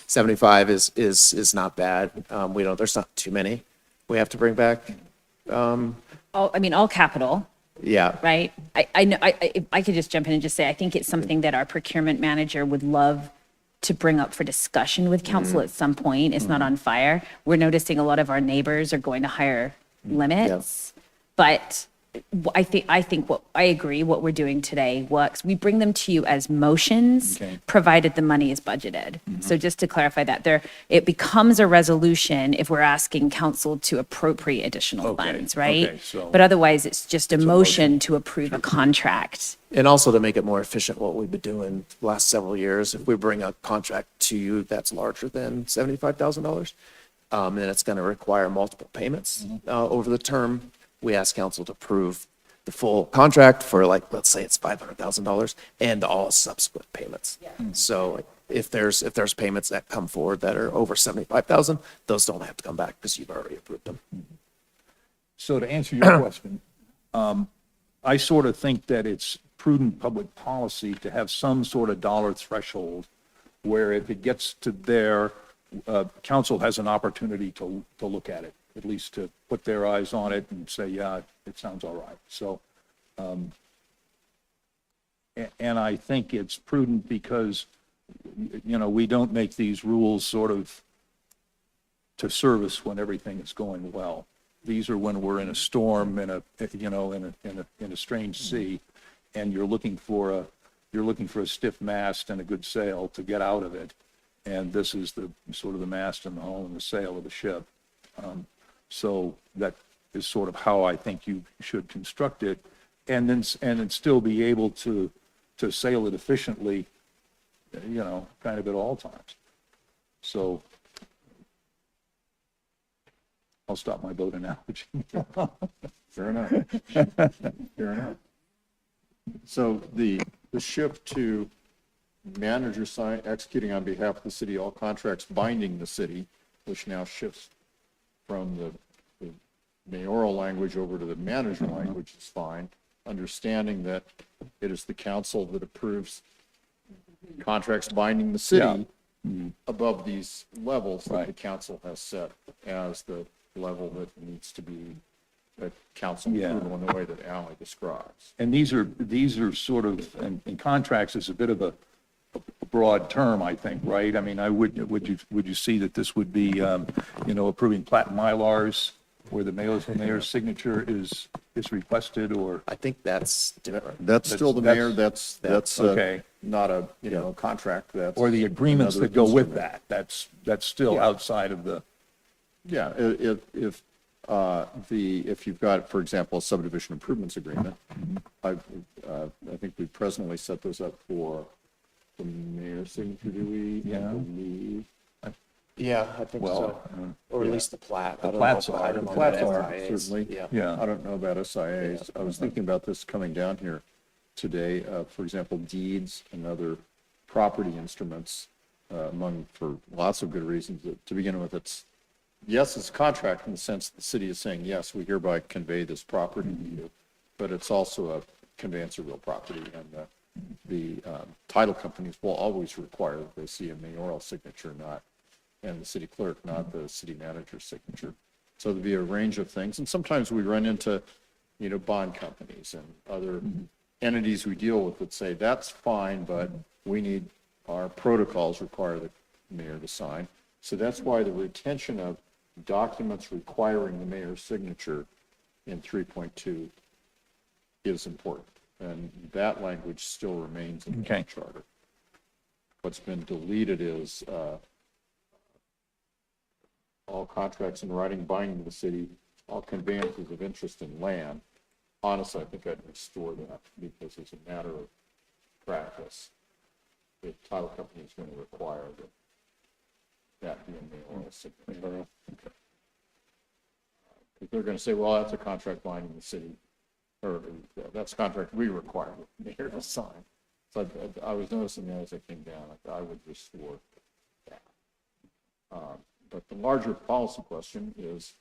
[SPEAKER 4] 75 is not bad. There's not too many we have to bring back.
[SPEAKER 10] All capital,
[SPEAKER 4] Yeah.
[SPEAKER 10] right? I know, if I could just jump in and just say, I think it's something that our procurement manager would love to bring up for discussion with council at some point. It's not on fire. We're noticing a lot of our neighbors are going to higher limits. But I think I agree, what we're doing today works. We bring them to you as motions,
[SPEAKER 1] Okay.
[SPEAKER 10] provided the money is budgeted. So just to clarify that, it becomes a resolution if we're asking council to appropriate additional
[SPEAKER 1] Okay,
[SPEAKER 10] funds, right?
[SPEAKER 1] okay, so-
[SPEAKER 10] But otherwise, it's just a motion to approve a contract.
[SPEAKER 4] And also to make it more efficient, what we've been doing the last several years, if we bring a contract to you that's larger than $75,000, and it's going to require multiple payments over the term, we ask council to approve the full contract for, like, let's say it's $500,000 and all subsequent payments. So if there's payments that come forward that are over 75,000, those don't have to come back because you've already approved them.
[SPEAKER 1] So to answer your question, I sort of think that it's prudent public policy to have some sort of dollar threshold where if it gets to there, council has an opportunity to look at it, at least to put their eyes on it and say, yeah, it sounds all right. So, and I think it's prudent because, we don't make these rules sort of to service when everything is going well. These are when we're in a storm, in a strange sea, and you're looking for a stiff mast and a good sail to get out of it. And this is the sort of the mast and the hull and the sail of the ship. So that is sort of how I think you should construct it, and then still be able to sail it efficiently, kind of at all times. So I'll stop my boat analogy.
[SPEAKER 8] Fair enough. Fair enough. So the shift to manager executing on behalf of the city all contracts binding the city, which now shifts from the mayoral language over to the manager language is fine, understanding that it is the council that approves contracts binding the city above these levels that the council has set as the level that needs to be that council approval in the way that Ally describes.
[SPEAKER 1] And these are sort of, and contracts is a bit of a broad term, I think, right? I mean, would you see that this would be, approving plat Mylars where the mayor's signature is requested, or?
[SPEAKER 4] I think that's different.
[SPEAKER 8] That's still the mayor, that's
[SPEAKER 1] Okay.
[SPEAKER 8] not a, contract, that's.
[SPEAKER 1] Or the agreements
[SPEAKER 8] another
[SPEAKER 1] that go with
[SPEAKER 8] instrument.
[SPEAKER 1] that, that's still outside of the,
[SPEAKER 8] Yeah, if you've got, for example, a subdivision improvements agreement, I think we presently set those up for the mayor's signature, do we?
[SPEAKER 1] Yeah.
[SPEAKER 8] I believe.
[SPEAKER 4] Yeah, I think
[SPEAKER 1] well,
[SPEAKER 4] so. Or at least the plat.
[SPEAKER 1] the plats are,
[SPEAKER 4] I
[SPEAKER 1] the
[SPEAKER 4] don't know
[SPEAKER 1] plats
[SPEAKER 4] about
[SPEAKER 1] are,
[SPEAKER 4] SIAs.
[SPEAKER 8] Certainly.
[SPEAKER 4] Yeah.
[SPEAKER 1] yeah.
[SPEAKER 8] I don't know about SIAs. I was thinking about this coming down here today. For example, deeds and other property instruments, for lots of good reasons. To begin with, it's a contract in the sense that the city is saying, yes, we hereby convey this property to you, but it's also a conveyance of real property, and the title companies will always require that they see a mayoral signature, and the city clerk, not the city manager's signature. So there'll be a range of things, and sometimes we run into, bond companies and other entities we deal with that say, that's fine, but we need, our protocols require the mayor to sign. So that's why the retention of documents requiring the mayor's signature in 3.2 is important. And that language still remains in the
[SPEAKER 1] Okay.
[SPEAKER 8] charter. What's been deleted is all contracts in writing binding the city, all conveyances of interest in land. Honestly, I think I'd restore that because as a matter of practice, the title company is going to require that be a mayoral signature. Because they're going to say, well, that's a contract binding the city, or that's a contract we require the mayor to sign. So I was noticing that as I came down, I would restore that. But the larger policy question is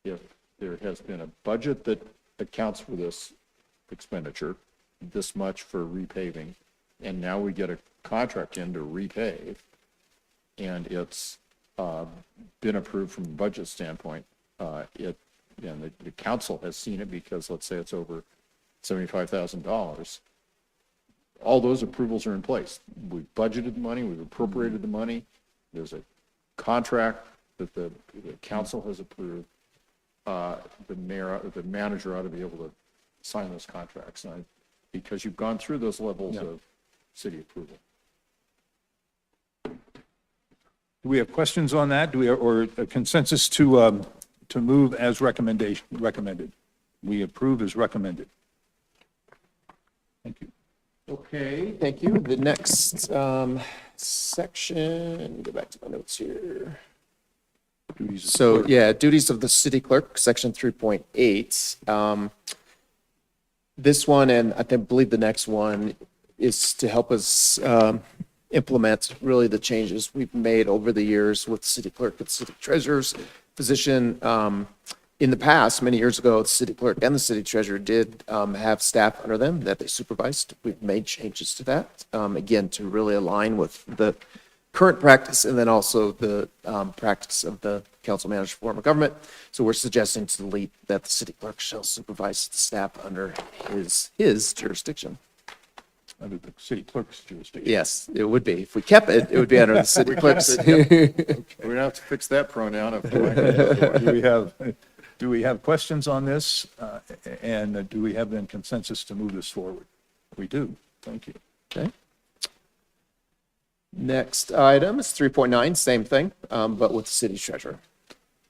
[SPEAKER 8] if there has been a budget that accounts for this expenditure, this much for repaving, and now we get a contract in to repave, and it's been approved from a budget standpoint, and the council has seen it because let's say it's over $75,000. All those approvals are in place. We've budgeted the money, we've appropriated the money. There's a contract that the council has approved. The manager ought to be able to sign those contracts, because you've gone through those levels of city approval.
[SPEAKER 1] Do we have questions on that? Or a consensus to move as recommended? We approve as recommended. Thank you.
[SPEAKER 4] Okay, thank you. The next section, go back to my notes here.
[SPEAKER 1] Duties of
[SPEAKER 4] So,
[SPEAKER 1] clerk.
[SPEAKER 4] yeah, duties of the city clerk, section 3.8. This one, and I believe the next one, is to help us implement really the changes we've made over the years with the city clerk and city treasurer's position. In the past, many years ago, the city clerk and the city treasurer did have staff under them that they supervised. We've made changes to that, again, to really align with the current practice and then also the practice of the council manager form of government. So we're suggesting to delete that the city clerk shall supervise the staff under his jurisdiction.
[SPEAKER 1] Under the city clerk's jurisdiction.
[SPEAKER 4] Yes, it would be. If we kept it, it would be under the city clerk's.
[SPEAKER 8] We're gonna have to fix that pronoun if
[SPEAKER 1] Do we have questions on this? And do we have then consensus to move this forward? We do. Thank you.
[SPEAKER 4] Okay. Next item is 3.9, same thing, but with the city treasurer.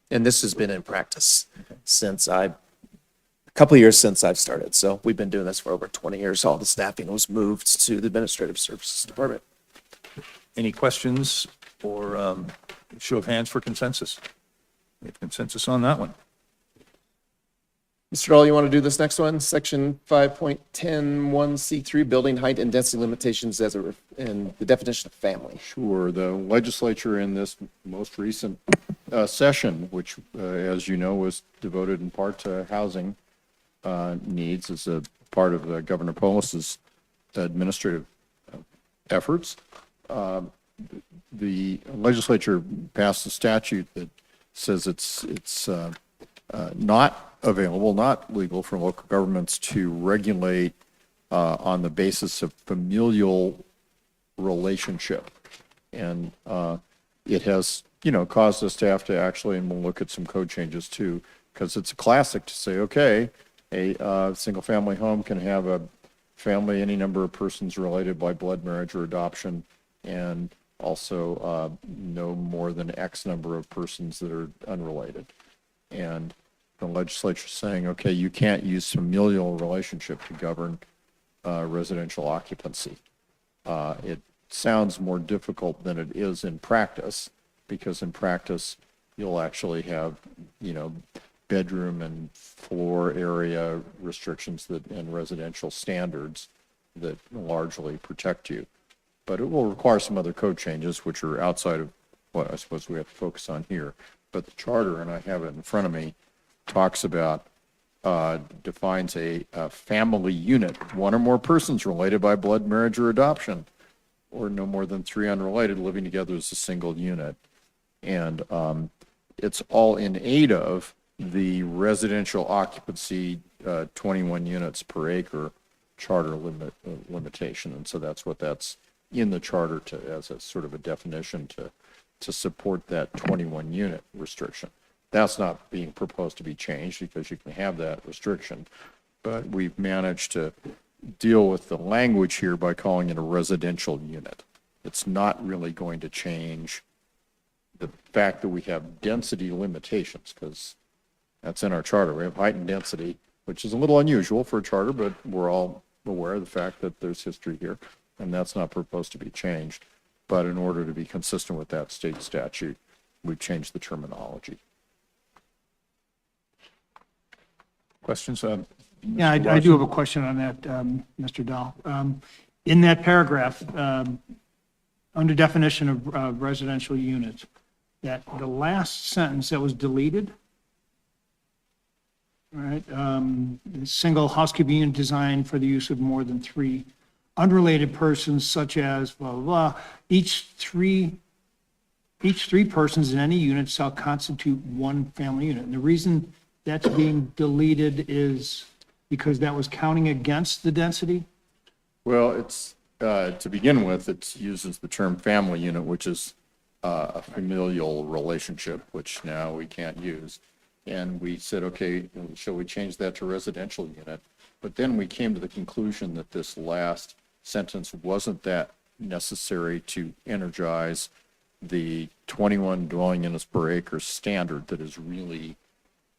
[SPEAKER 4] And this has been in practice since a couple of years since I've started. So we've been doing this for over 20 years. All the staffing was moved to the administrative services department.
[SPEAKER 1] Any questions or show of hands for consensus? We have consensus on that one.
[SPEAKER 4] Mr. Dahl, you want to do this next one? Section 5.101C3, building height and density limitations and the definition of family.
[SPEAKER 8] Sure, the legislature in this most recent session, which, as you know, was devoted in part to housing needs as a part of Governor Polis's administrative efforts, the legislature passed a statute that says it's not available, not legal for local governments to regulate on the basis of familial relationship. And it has, caused us to have to actually, and we'll look at some code changes too, because it's a classic to say, okay, a single-family home can have a family, any number of persons related by blood, marriage, or adoption, and also no more than X number of persons that are unrelated. And the legislature saying, okay, you can't use familial relationship to govern residential occupancy. It sounds more difficult than it is in practice, because in practice, you'll actually have, bedroom and floor area restrictions and residential standards that largely protect you. But it will require some other code changes, which are outside of what I suppose we have to focus on here. But the charter, and I have it in front of me, talks about, defines a family unit, one or more persons related by blood, marriage, or adoption, or no more than three unrelated living together as a single unit. And it's all in aid of the residential occupancy 21 units per acre charter limitation. And so that's what that's in the charter as a sort of a definition to support that 21 unit restriction. That's not being proposed to be changed because you can have that restriction, but we've managed to deal with the language here by calling it a residential unit. It's not really going to change the fact that we have density limitations, because that's in our charter. We have height and density, which is a little unusual for a charter, but we're all aware of the fact that there's history here, and that's not proposed to be changed. But in order to be consistent with that state statute, we've changed the terminology.
[SPEAKER 1] Questions?
[SPEAKER 7] Yeah, I do have a question on that, Mr. Dahl. In that paragraph, under definition of residential units, that the last sentence that was deleted, all right, single housekeeping unit designed for the use of more than 3 unrelated persons such as blah, blah, blah. Each three persons in any unit shall constitute one family unit. And the reason that's being deleted is because that was counting against the density?
[SPEAKER 8] Well, it's, to begin with, it uses the term family unit, which is a familial relationship, which now we can't use. And we said, okay, shall we change that to residential unit? But then we came to the conclusion that this last sentence wasn't that necessary to energize the 21 dwelling units per acre standard that is really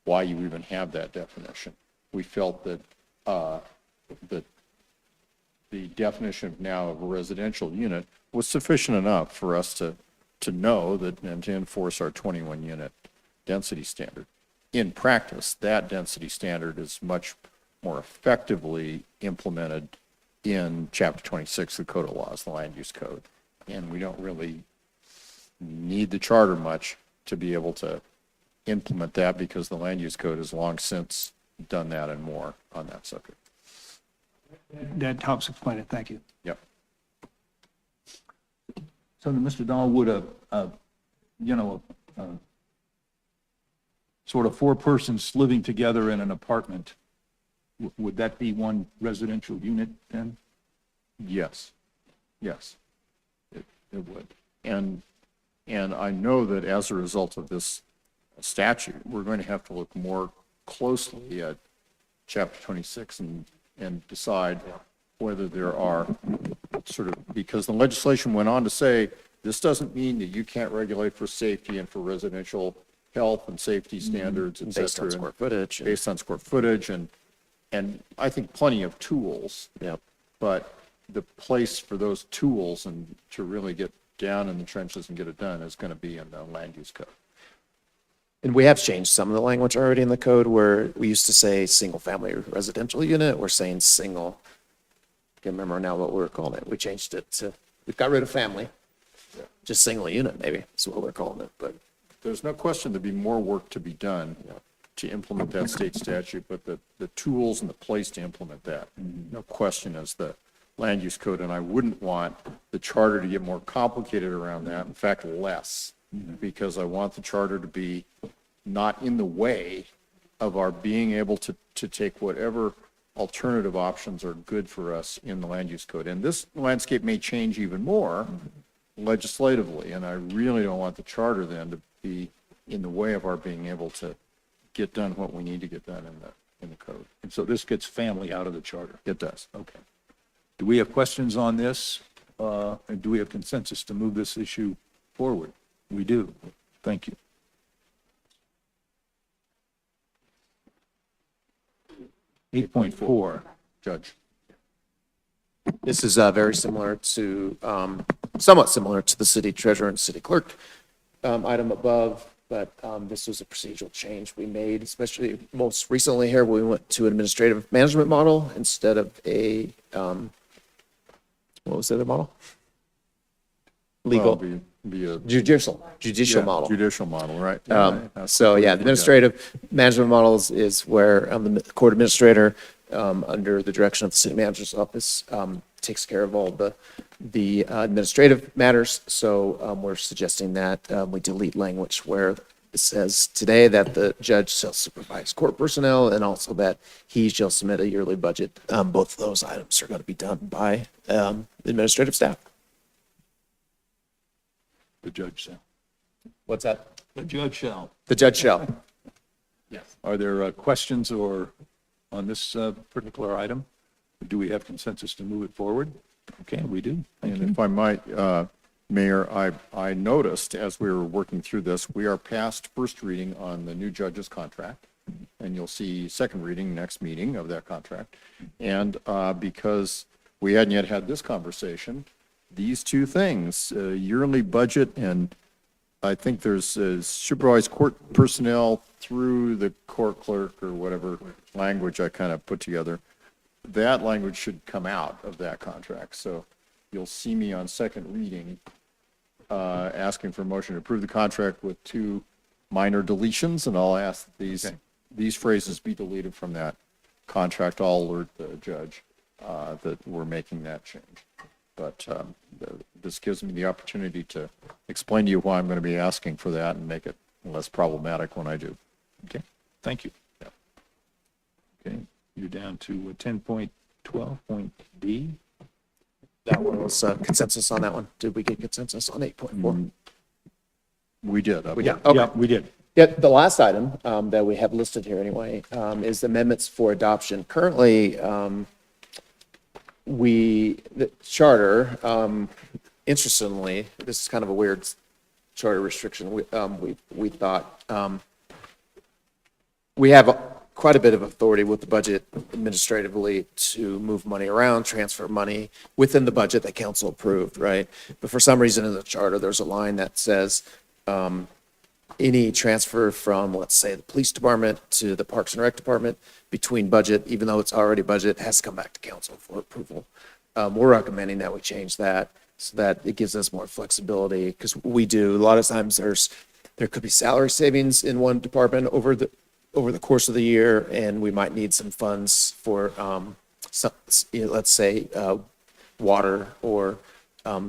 [SPEAKER 8] why you even have that definition. We felt that that the definition now of a residential unit was sufficient enough for us to know that and to enforce our 21 unit density standard. In practice, that density standard is much more effectively implemented in Chapter 26 of the Code of Laws, the Land Use Code. And we don't really need the charter much to be able to implement that because the Land Use Code has long since done that and more on that subject.
[SPEAKER 7] That helps explain it. Thank you.
[SPEAKER 8] Yep.
[SPEAKER 1] So then, Mr. Dahl, would sort of 4 persons living together in an apartment, would that be one residential unit then?
[SPEAKER 8] Yes. Yes. It would. And I know that as a result of this statute, we're going to have to look more closely at Chapter 26 and decide whether there are sort of, because the legislation went on to say, this doesn't mean that you can't regulate for safety and for residential health and safety standards, et cetera.
[SPEAKER 4] Based on square footage.
[SPEAKER 8] Based on square footage and I think plenty of tools.
[SPEAKER 4] Yep.
[SPEAKER 8] But the place for those tools and to really get down in the trenches and get it done is going to be in the land use code.
[SPEAKER 4] And we have changed some of the language already in the code where we used to say single-family residential unit. We're saying single. I can't remember now what we were calling it. We changed it to, we got rid of family. Just single unit, maybe, is what we're calling it. But
[SPEAKER 8] There's no question there'd be more work to be done to implement that state statute, but the tools and the place to implement that, no question, is the land use code. And I wouldn't want the charter to get more complicated around that. In fact, less, because I want the charter to be not in the way of our being able to take whatever alternative options are good for us in the land use code. And this landscape may change even more legislatively, and I really don't want the charter then to be in the way of our being able to get done what we need to get done in the code.
[SPEAKER 1] And so this gets family out of the charter.
[SPEAKER 8] It does.
[SPEAKER 1] Okay. Do we have questions on this? And do we have consensus to move this issue forward? We do. Thank you. Eight point four.
[SPEAKER 8] Judge.
[SPEAKER 4] this is very similar to, somewhat similar to the city treasurer and city clerk item above, but this was a procedural change we made, especially most recently here, we went to an administrative management model instead of a, what was the other model? Legal,
[SPEAKER 8] Well, be a
[SPEAKER 4] judicial
[SPEAKER 8] yeah,
[SPEAKER 4] model.
[SPEAKER 8] Judicial model, right.
[SPEAKER 4] So yeah, the administrative management models is where the court administrator, under the direction of the city manager's office, takes care of all the administrative matters. So we're suggesting that we delete language where it says today that the judge shall supervise court personnel and also that he shall submit a yearly budget. Both of those items are going to be done by the administrative staff.
[SPEAKER 1] The judge shall.
[SPEAKER 4] What's that?
[SPEAKER 1] The judge shall.
[SPEAKER 4] The judge shall.
[SPEAKER 1] Are there questions or on this particular item? Do we have consensus to move it forward? Okay, we do. Thank
[SPEAKER 8] And
[SPEAKER 1] you.
[SPEAKER 8] if I might, Mayor, I noticed as we were working through this, we are past first reading on the new judge's contract, and you'll see second reading next meeting of that contract. And because we hadn't yet had this conversation, these two things, yearly budget and I think there's supervised court personnel through the court clerk or whatever language I kind of put together. That language should come out of that contract. So you'll see me on second reading asking for a motion to approve the contract with 2 minor deletions, and I'll ask that these phrases be deleted from that contract. I'll alert the judge that we're making that change. But this gives me the opportunity to explain to you why I'm going to be asking for that and make it less problematic when I do.
[SPEAKER 1] Okay, thank you. Okay, you're down to 10.12.D.
[SPEAKER 4] That one was consensus on that one. Did we get consensus on 8.4?
[SPEAKER 8] We did.
[SPEAKER 4] We did.
[SPEAKER 1] Yeah,
[SPEAKER 4] Okay.
[SPEAKER 1] we did.
[SPEAKER 4] Yeah, the last item that we have listed here anyway is amendments for adoption. Currently, the charter, interestingly, this is kind of a weird charter restriction. We thought we have quite a bit of authority with the budget administratively to move money around, transfer money within the budget that council approved, right? But for some reason in the charter, there's a line that says any transfer from, let's say, the police department to the Parks and Rec department between budget, even though it's already budget, has to come back to council for approval. We're recommending that we change that so that it gives us more flexibility, because we do, a lot of times there could be salary savings in one department over the course of the year, and we might need some funds for, let's say, water or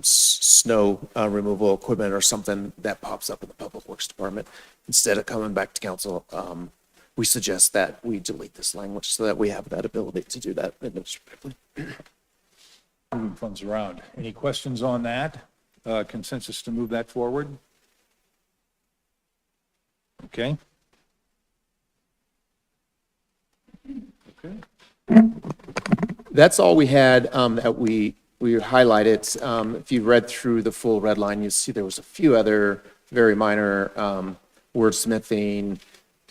[SPEAKER 4] snow removal equipment or something that pops up in the Public Works Department. Instead of coming back to council, we suggest that we delete this language so that we have that ability to do that administratively.
[SPEAKER 1] Moving funds around. Any questions on that? Consensus to move that forward? Okay. Okay.
[SPEAKER 4] That's all we had that we highlighted. If you read through the full red line, you see there was a few other very minor wordsmithing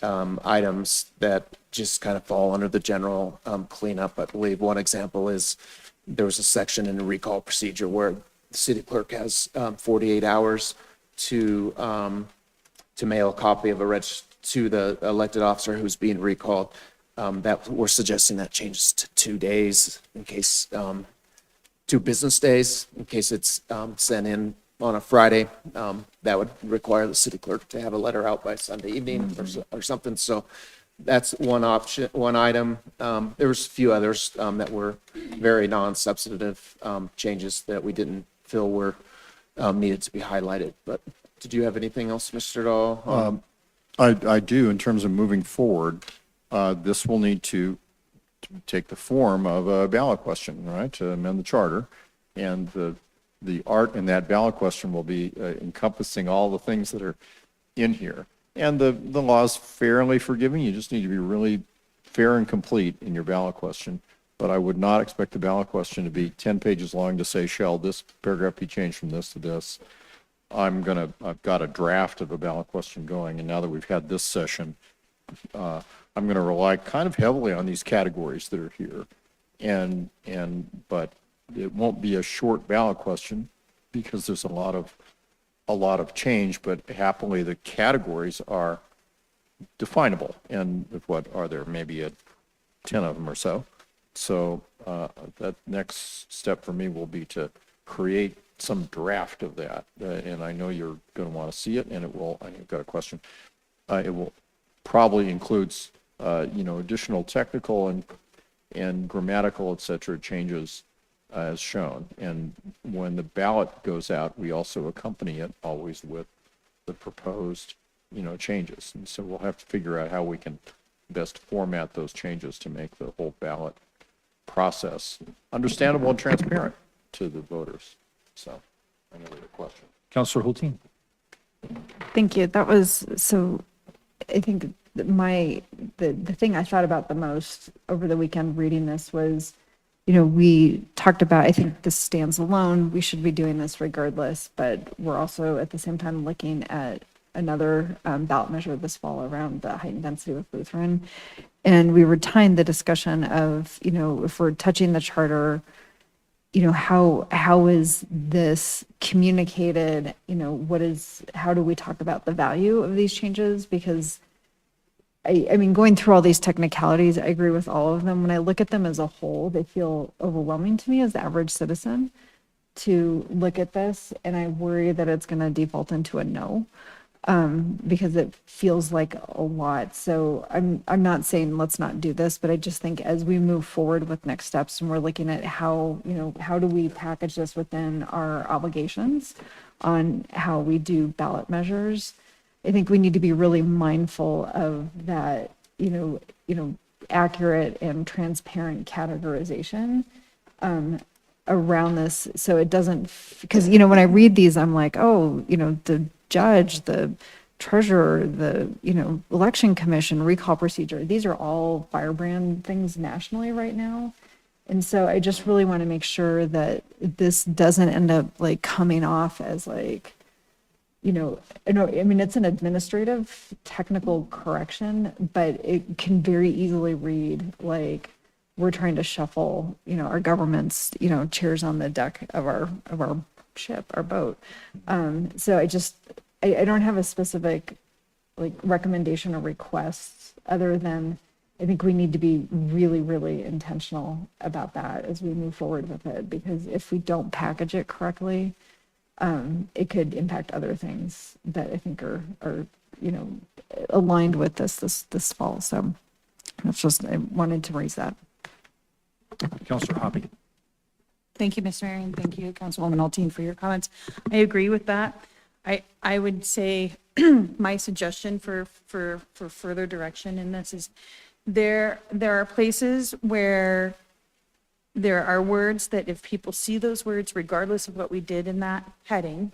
[SPEAKER 4] items that just kind of fall under the general cleanup. I believe one example is there was a section in the recall procedure where the city clerk has 48 hours to mail a copy of a to the elected officer who's being recalled. That we're suggesting that changes to 2 days in case 2 business days in case it's sent in on a Friday. That would require the city clerk to have a letter out by Sunday evening or something. So that's one option, one item. There was a few others that were very non-substantive changes that we didn't feel were needed to be highlighted. But did you have anything else, Mr. Dahl?
[SPEAKER 8] I do, in terms of moving forward. This will need to take the form of a ballot question, right, to amend the charter. And the art in that ballot question will be encompassing all the things that are in here. And the law is fairly forgiving. You just need to be really fair and complete in your ballot question. But I would not expect the ballot question to be 10 pages long to say, shall this paragraph be changed from this to this? I've got a draft of a ballot question going, and now that we've had this session, I'm going to rely kind of heavily on these categories that are here. But it won't be a short ballot question because there's a lot of change, but happily the categories are definable. And what are there? Maybe 10 of them or so. So that next step for me will be to create some draft of that. And I know you're going to want to see it, and it will. I've got a question. It will probably includes additional technical and grammatical, et cetera, changes as shown. And when the ballot goes out, we also accompany it always with the proposed, changes. And so we'll have to figure out how we can best format those changes to make the whole ballot process understandable and transparent to the voters. So any other question?
[SPEAKER 1] Councilor Hulteen.
[SPEAKER 6] Thank you. That was, so I think the thing I thought about the most over the weekend reading this was, we talked about, I think this stands alone. We should be doing this regardless, but we're also at the same time looking at another ballot measure this fall around the heightened density with Lutheran. And we were tying the discussion of, if we're touching the charter, how is this communicated? How do we talk about the value of these changes? Because I mean, going through all these technicalities, I agree with all of them. When I look at them as a whole, they feel overwhelming to me as the average citizen to look at this, and I worry that it's going to default into a no, because it feels like a lot. So I'm not saying let's not do this, but I just think as we move forward with next steps and we're looking at how, how do we package this within our obligations on how we do ballot measures, I think we need to be really mindful of that, accurate and transparent categorization around this, so it doesn't, because, when I read these, I'm like, oh, the judge, the treasurer, the, election commission, recall procedure, these are all firebrand things nationally right now. And so I just really want to make sure that this doesn't end up like coming off as like, it's an administrative technical correction, but it can very easily read like we're trying to shuffle, our government's, chairs on the deck of our ship, our boat. So I don't have a specific like recommendation or request other than I think we need to be really, really intentional about that as we move forward with it, because if we don't package it correctly, it could impact other things that I think are aligned with this fall. So that's just, I wanted to raise that.
[SPEAKER 1] Counselor Hoppy.
[SPEAKER 5] Thank you, Mr. Mayor, and thank you, Councilwoman Alteen, for your comments. I agree with that. I would say my suggestion for further direction in this is there are places where there are words that if people see those words, regardless of what we did in that heading,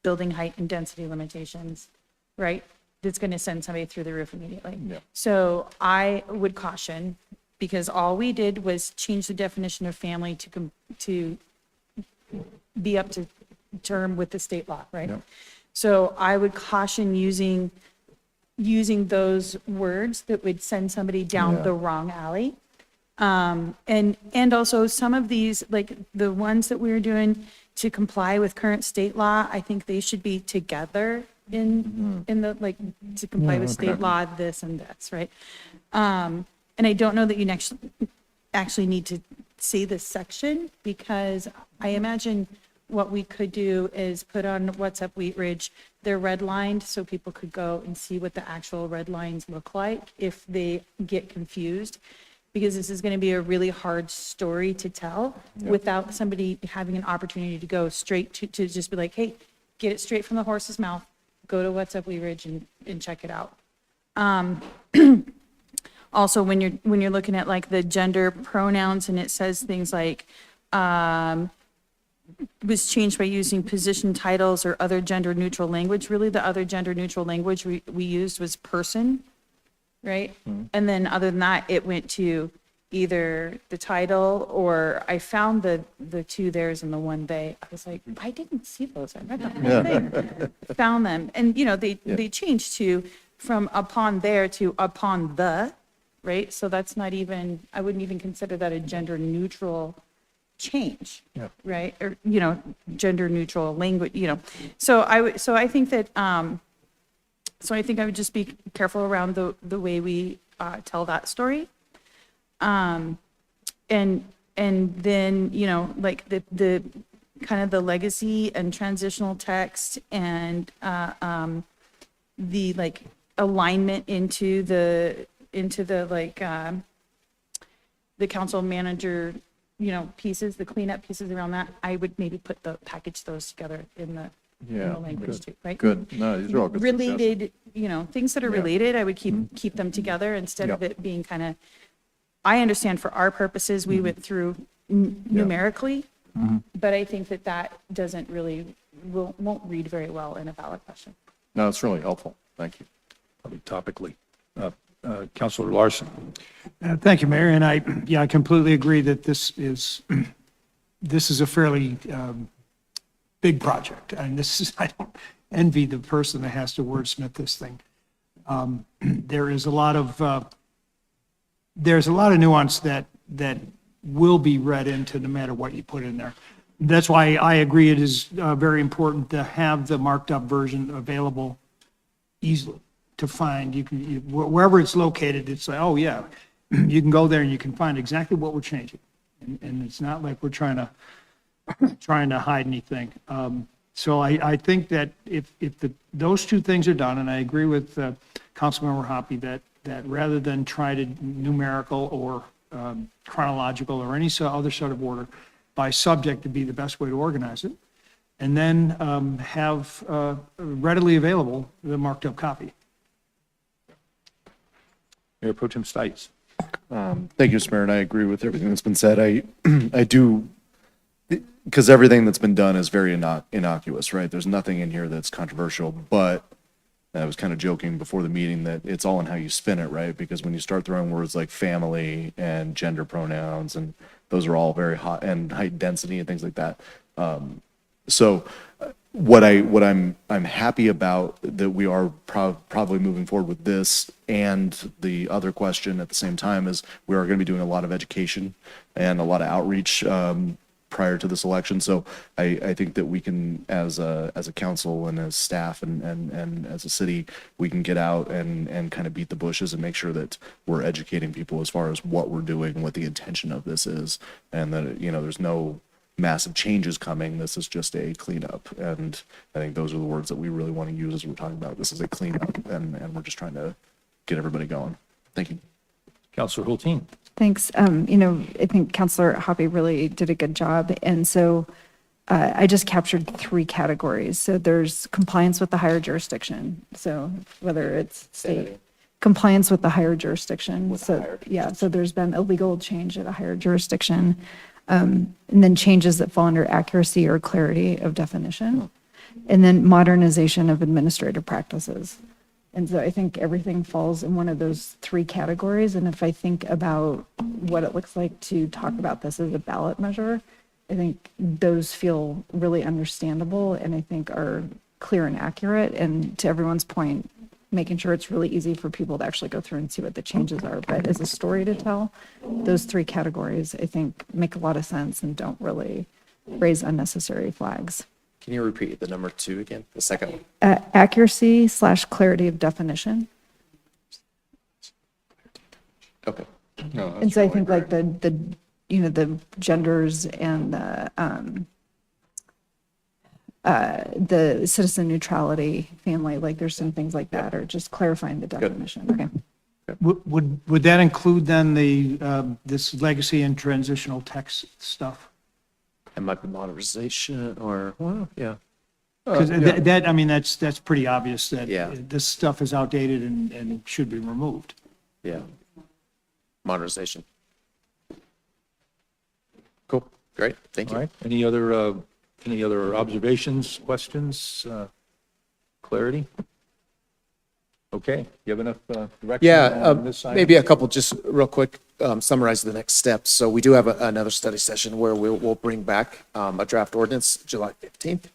[SPEAKER 5] building height and density limitations, right? It's going to send somebody through the roof immediately.
[SPEAKER 8] Yeah.
[SPEAKER 5] So I would caution, because all we did was change the definition of family to be up to term with the state law, right?
[SPEAKER 8] Yep.
[SPEAKER 5] So I would caution using those words that would send somebody down
[SPEAKER 8] Yeah.
[SPEAKER 5] the wrong alley. And also some of these, like the ones that we're doing to comply with current state law, I think they should be together in the, like, to comply with state law, this and this, right? And I don't know that you actually need to say this section, because I imagine what we could do is put on What's Up Wheat Ridge, they're redlined, so people could go and see what the actual red lines look like if they get confused. Because this is going to be a really hard story to tell without somebody having an opportunity to go straight to just be like, hey, get it straight from the horse's mouth, go to What's Up Wheat Ridge and check it out. Also, when you're looking at like the gender pronouns and it says things like, was changed by using position titles or other gender neutral language. Really, the other gender neutral language we used was person, right? And then other than that, it went to either the title, or I found the two theirs and the one they. I was like, I didn't see those. I read the whole thing. Found them. And, they changed to from upon there to upon the, right? So that's not even, I wouldn't even consider that a gender neutral change, right? Or, gender neutral language, So I think that, so I think I would just be careful around the way we tell that story. And then, like the kind of the legacy and transitional text and the like alignment into the like the council manager, pieces, the cleanup pieces around that, I would maybe package those together in the language too, right?
[SPEAKER 8] Good. No, these are all good suggestions.
[SPEAKER 5] Related, things that are related, I would keep them together instead of it being kind of, I understand for our purposes, we went through numerically, but I think that doesn't really, won't read very well in a ballot question.
[SPEAKER 8] No, it's really helpful. Thank you.
[SPEAKER 1] Probably topically. Counselor Larson.
[SPEAKER 7] Thank you, Mayor. And I completely agree that this is a fairly big project. And I don't envy the person that has to wordsmith this thing. There's a lot of nuance that will be read into no matter what you put in there. That's why I agree it is very important to have the marked up version available easily to find. You can, wherever it's located, it's like, oh yeah, you can go there and you can find exactly what we're changing. And it's not like we're trying to trying to hide anything. So I think that if those two things are done, and I agree with Councilmember Hoppy that rather than try to numerical or chronological or any other sort of order, by subject to be the best way to organize it, and then have readily available the marked up copy.
[SPEAKER 1] Mayor Pro Tem Stites.
[SPEAKER 9] Thank you, Mr. Mayor, and I agree with everything that's been said. I do, because everything that's been done is very innocuous, right? There's nothing in here that's controversial, but I was kind of joking before the meeting that it's all in how you spin it, right? Because when you start throwing words like family and gender pronouns, and those are all very hot, and height density and things like that. So what I'm happy about that we are probably moving forward with this, and the other question at the same time is we are going to be doing a lot of education and a lot of outreach prior to this election. So I think that we can, as a council and as staff and as a city, we can get out and kind of beat the bushes and make sure that we're educating people as far as what we're doing, what the intention of this is, and that, you know, there's no massive changes coming. This is just a cleanup. And I think those are the words that we really want to use as we're talking about. This is a cleanup, and we're just trying to get everybody going. Thank you.
[SPEAKER 1] Counselor Hulteen.
[SPEAKER 6] Thanks. I think Councilor Hoppy really did a good job. And so I just captured 3 categories. So there's compliance with the higher jurisdiction. So whether it's state compliance with the higher jurisdiction. So there's been a legal change at a higher jurisdiction. And then changes that fall under accuracy or clarity of definition. And then modernization of administrative practices. And so I think everything falls in one of those 3 categories. And if I think about what it looks like to talk about this as a ballot measure, I think those feel really understandable and I think are clear and accurate. And to everyone's point, making sure it's really easy for people to actually go through and see what the changes are. But as a story to tell, those 3 categories, I think, make a lot of sense and don't really raise unnecessary flags.
[SPEAKER 4] Can you repeat the number 2 again, the second one?
[SPEAKER 6] Accuracy/clarity of definition.
[SPEAKER 4] Okay.
[SPEAKER 8] No,
[SPEAKER 6] And
[SPEAKER 8] that's
[SPEAKER 6] so I
[SPEAKER 8] really
[SPEAKER 6] think like
[SPEAKER 8] great.
[SPEAKER 6] the genders and the citizen neutrality, family, like there's some things like that, or just clarifying the definition. Okay.
[SPEAKER 7] Would that include then this legacy and transitional text stuff?
[SPEAKER 4] It might be modernization or, well, yeah.
[SPEAKER 7] Because that, I mean, that's pretty obvious that
[SPEAKER 4] Yeah.
[SPEAKER 7] this stuff is outdated and should be removed.
[SPEAKER 4] Yeah. Modernization. Cool. Great. Thank you.
[SPEAKER 1] All right. Any other observations, questions, clarity? Okay. You have enough direction
[SPEAKER 4] Yeah,
[SPEAKER 1] on this side?
[SPEAKER 4] maybe a couple, just real quick, summarize the next steps. So we do have another study session where we'll bring back a draft ordinance July 15th.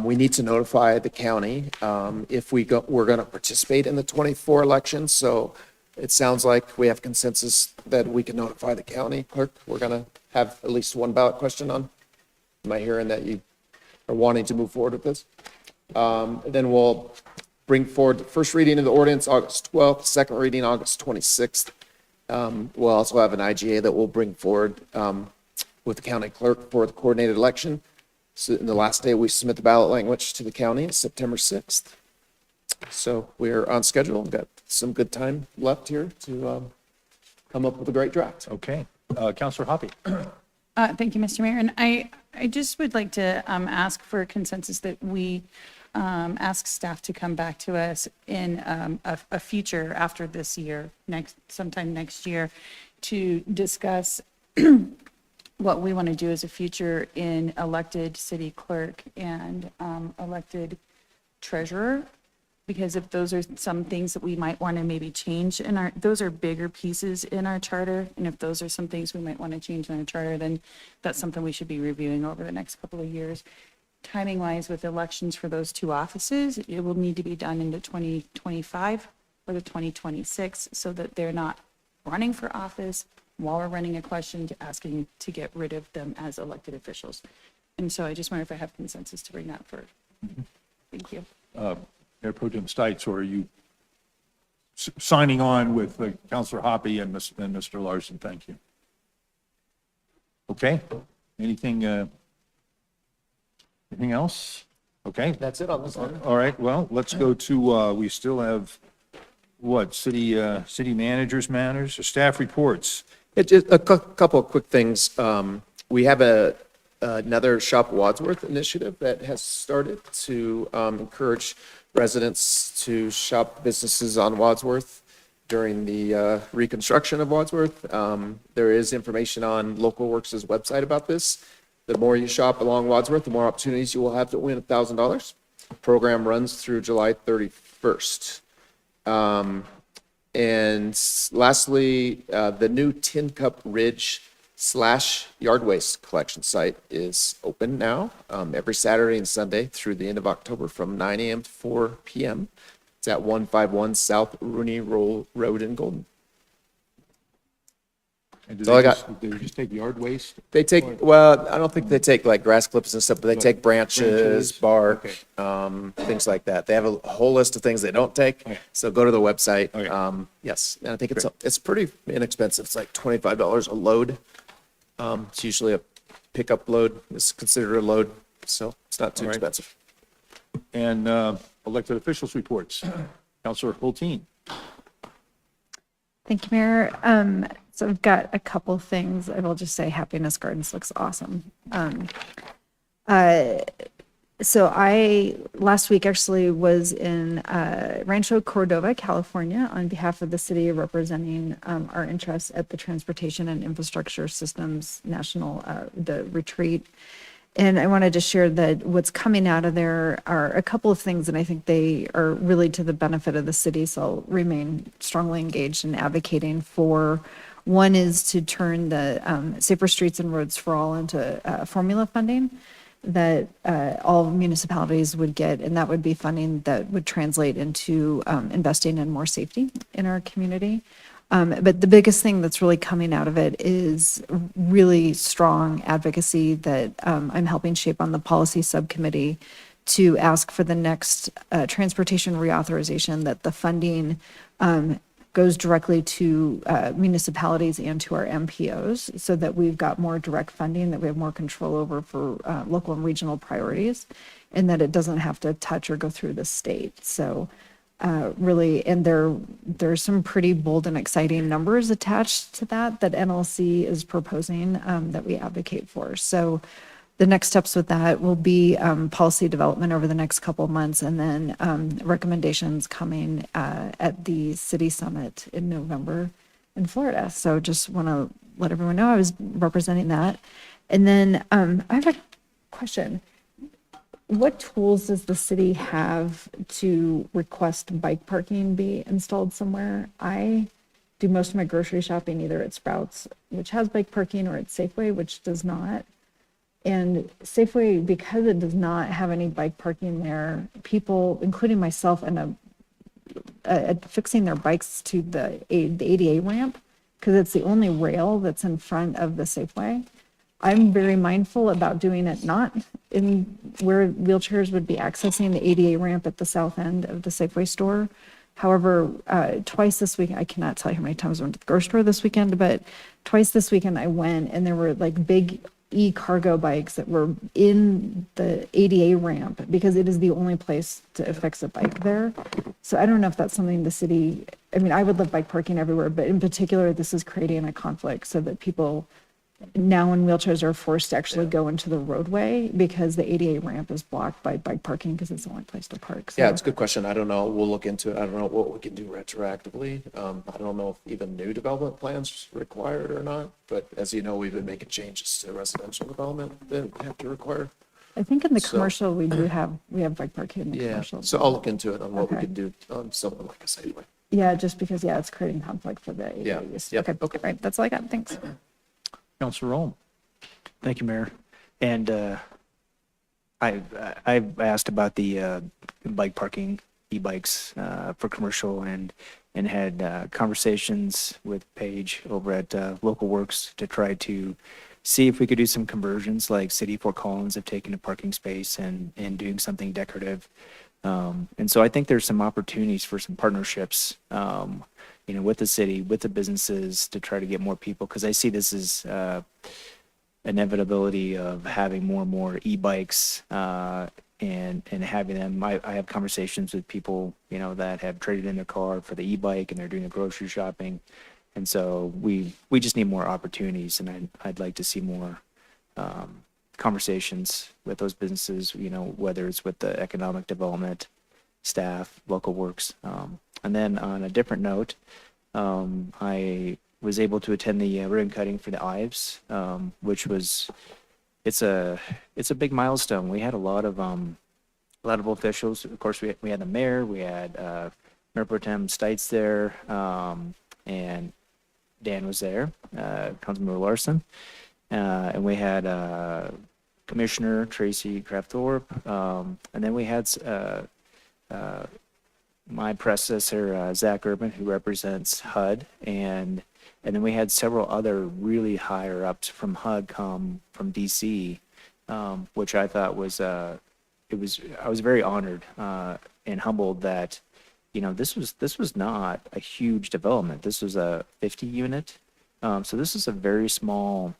[SPEAKER 4] We need to notify the county if we're going to participate in the 24 election. So it sounds like we have consensus that we can notify the county clerk. We're going to have at least one ballot question on. Am I hearing that you are wanting to move forward with this? Then we'll bring forward the first reading of the ordinance August 12th, second reading August 26th. We'll also have an IGA that we'll bring forward with the county clerk for the coordinated election. So in the last day we submit the ballot language to the county is September 6th. So we're on schedule. We've got some good time left here to come up with a great draft.
[SPEAKER 1] Okay. Counselor Hoppy.
[SPEAKER 5] Thank you, Mr. Mayor. And I just would like to ask for consensus that we ask staff to come back to us in a future after this year, sometime next year, to discuss what we want to do as a future in elected city clerk and elected treasurer. Because if those are some things that we might want to maybe change in those are bigger pieces in our charter. And if those are some things we might want to change in our charter, then that's something we should be reviewing over the next couple of years. Timing wise with elections for those 2 offices, it will need to be done into 2025 or the 2026 so that they're not running for office while we're running a question to asking to get rid of them as elected officials. And so I just wonder if I have consensus to bring that forward. Thank you.
[SPEAKER 1] Mayor Pro Tem Stites, or are you signing on with Counselor Hoppy and Mr. Larson? Thank you. Okay. Anything Anything else? Okay,
[SPEAKER 4] That's it on this one.
[SPEAKER 1] all right, well, let's go to, we still have, what, city managers matters, or staff reports?
[SPEAKER 4] It just a couple of quick things. We have another Shop Wadsworth initiative that has started to encourage residents to shop businesses on Wadsworth during the reconstruction of Wadsworth. There is information on Local Works' website about this. The more you shop along Wadsworth, the more opportunities you will have to win $1,000. Program runs through July 31st. And lastly, the new Tin Cup Ridge / yard waste collection site is open now, every Saturday and Sunday through the end of October from 9 a.m. to 4 p.m. It's at 151 South Rooney Road in Golden.
[SPEAKER 1] And do
[SPEAKER 4] That's all I
[SPEAKER 1] they
[SPEAKER 4] got.
[SPEAKER 1] just- Do they just take yard waste?
[SPEAKER 4] They take, well, I don't think they take like grass clips and stuff, but they take branches,
[SPEAKER 1] Branches,
[SPEAKER 4] bark,
[SPEAKER 1] okay.
[SPEAKER 4] things like that. They have a whole list of things they don't take.
[SPEAKER 1] Okay.
[SPEAKER 4] So go to the website.
[SPEAKER 1] Okay.
[SPEAKER 4] Yes, and I think it's pretty inexpensive. It's like $25 a load. It's usually a pickup load. It's considered a load, so it's not too
[SPEAKER 1] All right.
[SPEAKER 4] expensive.
[SPEAKER 1] And elected officials reports. Counselor Hulteen.
[SPEAKER 6] Thank you, Mayor. So I've got a couple things. I will just say Happiness Gardens looks awesome. So I, last week actually was in Rancho Cordova, California, on behalf of the city, representing our interests at the Transportation and Infrastructure Systems National, the retreat. And I wanted to share that what's coming out of there are a couple of things, and I think they are really to the benefit of the city, so I'll remain strongly engaged in advocating for. One is to turn the Safer Streets and Roads for All into formula funding that all municipalities would get, and that would be funding that would translate into investing in more safety in our community. But the biggest thing that's really coming out of it is really strong advocacy that I'm helping shape on the policy subcommittee to ask for the next transportation reauthorization, that the funding goes directly to municipalities and to our MPOs, so that we've got more direct funding that we have more control over for local and regional priorities, and that it doesn't have to touch or go through the state. So really, and there's some pretty bold and exciting numbers attached to that NLC is proposing that we advocate for. So the next steps with that will be policy development over the next couple of months, and then recommendations coming at the city summit in November in Florida. So just want to let everyone know I was representing that. And then I have a question. What tools does the city have to request bike parking be installed somewhere? I do most of my grocery shopping either at Sprouts, which has bike parking, or at Safeway, which does not. And Safeway, because it does not have any bike parking there, people, including myself, end up fixing their bikes to the ADA ramp, because it's the only rail that's in front of the Safeway. I'm very mindful about doing it not in where wheelchairs would be accessing the ADA ramp at the south end of the Safeway store. However, twice this week, I cannot tell you how many times I went to the grocery store this weekend, but twice this weekend I went, and there were like big e-cargo bikes that were in the ADA ramp, because it is the only place to fix a bike there. So I don't know if that's something the city, I mean, I would love bike parking everywhere, but in particular, this is creating a conflict so that people now in wheelchairs are forced to actually go into the roadway because the ADA ramp is blocked by bike parking because it's the only place to park. So
[SPEAKER 4] Yeah, it's a good question. I don't know. We'll look into it. I don't know what we can do retroactively. I don't know if even new development plans required or not, but as you know, we've been making changes to residential development that have to require.
[SPEAKER 6] I think in the
[SPEAKER 4] So-
[SPEAKER 6] commercial, we have bike parking in the
[SPEAKER 4] Yeah,
[SPEAKER 6] commercial.
[SPEAKER 4] so I'll look into it on what we
[SPEAKER 6] Okay.
[SPEAKER 4] could do on something like a Safeway.
[SPEAKER 6] Yeah, just because, yeah, it's creating conflict for the
[SPEAKER 4] Yeah,
[SPEAKER 6] ADA use.
[SPEAKER 4] yep.
[SPEAKER 6] Okay, right, that's all I got, thanks.
[SPEAKER 1] Counselor Rome.
[SPEAKER 2] Thank you, Mayor. And I've asked about the bike parking, e-bikes for commercial, and had conversations with Paige over at Local Works to try to see if we could do some conversions, like City Fort Collins have taken a parking space and doing something decorative. And so I think there's some opportunities for some partnerships, with the city, with the businesses, to try to get more people, because I see this as inevitability of having more and more e-bikes and having them. I have conversations with people, you know, that have traded in their car for the e-bike and they're doing the grocery shopping. And so we just need more opportunities, and I'd like to see more conversations with those businesses, you know, whether it's with the economic development staff, local works. And then on a different note, I was able to attend the ribbon cutting for the Ives, which was, it's a big milestone. We had a lot of officials. Of course, we had the mayor, we had Mayor Pro Tem Stites there, and Dan was there, Councilmember Larson, and we had Commissioner Tracy Kraft-Thorpe, and then we had my predecessor, Zach Urban, who represents HUD, and then we had several other really higher ups from HUD come from DC, which I thought was, I was very honored and humbled that, you know, this was not a huge development. This was a 50 unit. So this is a very small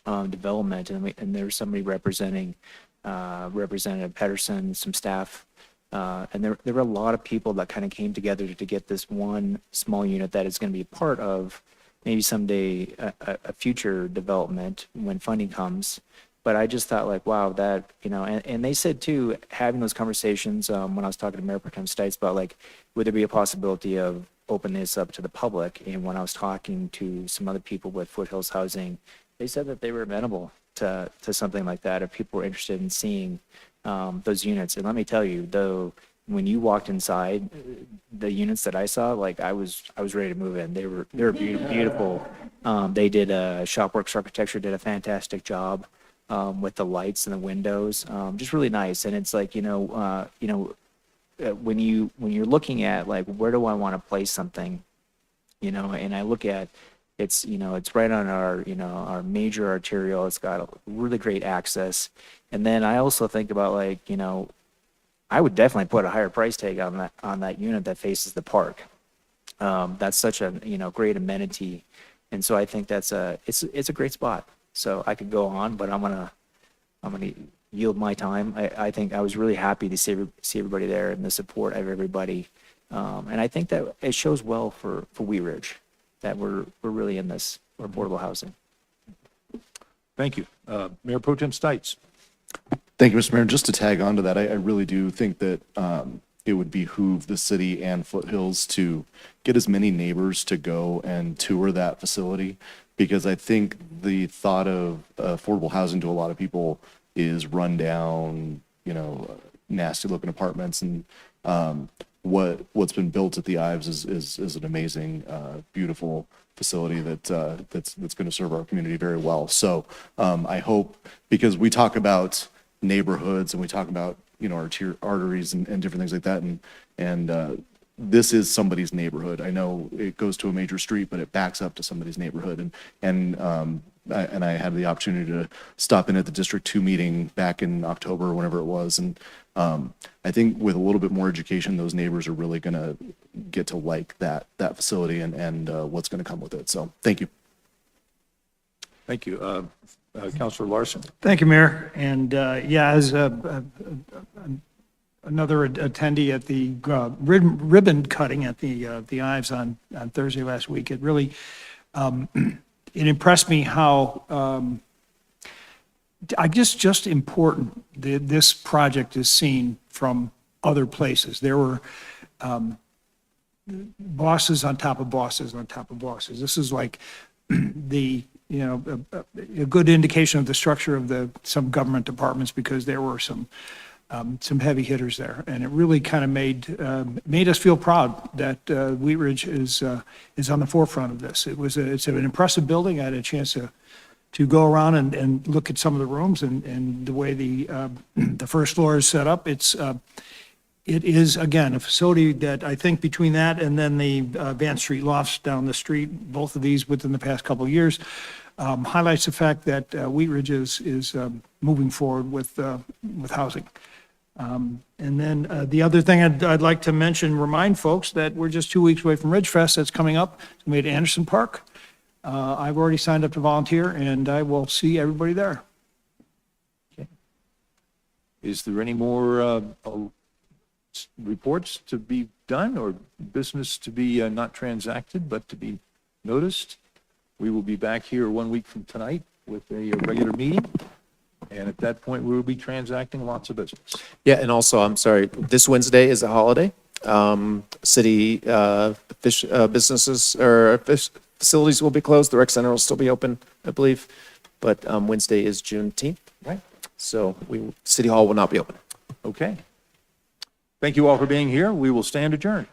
[SPEAKER 2] development, and there was somebody representing Representative Pedersen, some staff, and there were a lot of people that kind of came together to get this one small unit that is going to be part of maybe someday a future development when funding comes. But I just thought, like, wow, that, you know, and they said too, having those conversations when I was talking to Mayor Pro Tem Stites about, like, would there be a possibility of opening this up to the public? And when I was talking to some other people with Foothills Housing, they said that they were amenable to something like that if people were interested in seeing those units. And let me tell you, though, when you walked inside the units that I saw, like, I was ready to move in. They were beautiful. They did Shopworks Architecture did a fantastic job with the lights and the windows, just really nice. And it's like, when you're looking at, like, where do I want to place something, you know, and I look at, it's, you know, it's right on our, you know, our major arterial. It's got a really great access. And then I also think about, like, you know, I would definitely put a higher price tag on that unit that faces the park. That's such a, you know, great amenity. And so I think it's a great spot. So I could go on, but I'm gonna yield my time. I think I was really happy to see everybody there and the support of everybody. And I think that it shows well for Wheat Ridge that we're really in this for affordable housing.
[SPEAKER 1] Thank you. Mayor Pro Tem Stites.
[SPEAKER 9] Thank you, Mr. Mayor. Just to tag on to that, I really do think that it would behoove the city and Foothills to get as many neighbors to go and tour that facility, because I think the thought of affordable housing to a lot of people is run down, you know, nasty looking apartments. And what's been built at the Ives is an amazing, beautiful facility that's going to serve our community very well. So I hope, because we talk about neighborhoods and we talk about, you know, arteries and different things like that, and this is somebody's neighborhood. I know it goes to a major street, but it backs up to somebody's neighborhood. And I had the opportunity to stop in at the District 2 meeting back in October or whenever it was. And I think with a little bit more education, those neighbors are really going to get to like that facility and what's going to come with it. So thank you.
[SPEAKER 1] Thank you. Councilor Larson.
[SPEAKER 7] Thank you, Mayor. And yeah, as another attendee at the ribbon cutting at the Ives on Thursday last week, it really it impressed me how I guess just important this project is seen from other places. There were bosses on top of bosses on top of bosses. This is like the, you know, a good indication of the structure of some government departments, because there were some heavy hitters there, and it really kind of made us feel proud that Wheat Ridge is on the forefront of this. It's an impressive building. I had a chance to go around and look at some of the rooms and the way the first floor is set up. It is, again, a facility that I think between that and then the Van Street lofts down the street, both of these within the past couple of years, highlights the fact that Wheat Ridge is moving forward with housing. And then the other thing I'd like to mention, remind folks that we're just 2 weeks away from Ridge Fest that's coming up. It's going to be at Anderson Park. I've already signed up to volunteer, and I will see everybody there.
[SPEAKER 1] Is there any more reports to be done or business to be not transacted, but to be noticed? We will be back here 1 week from tonight with a regular meeting. And at that point, we will be transacting lots of business.
[SPEAKER 4] Yeah, and also, I'm sorry, this Wednesday is a holiday. City businesses or facilities will be closed. The rec center will still be open, I believe. But Wednesday is Juneteenth.
[SPEAKER 1] Right.
[SPEAKER 4] So City Hall will not be open.
[SPEAKER 1] Okay. Thank you all for being here. We will stand adjourned.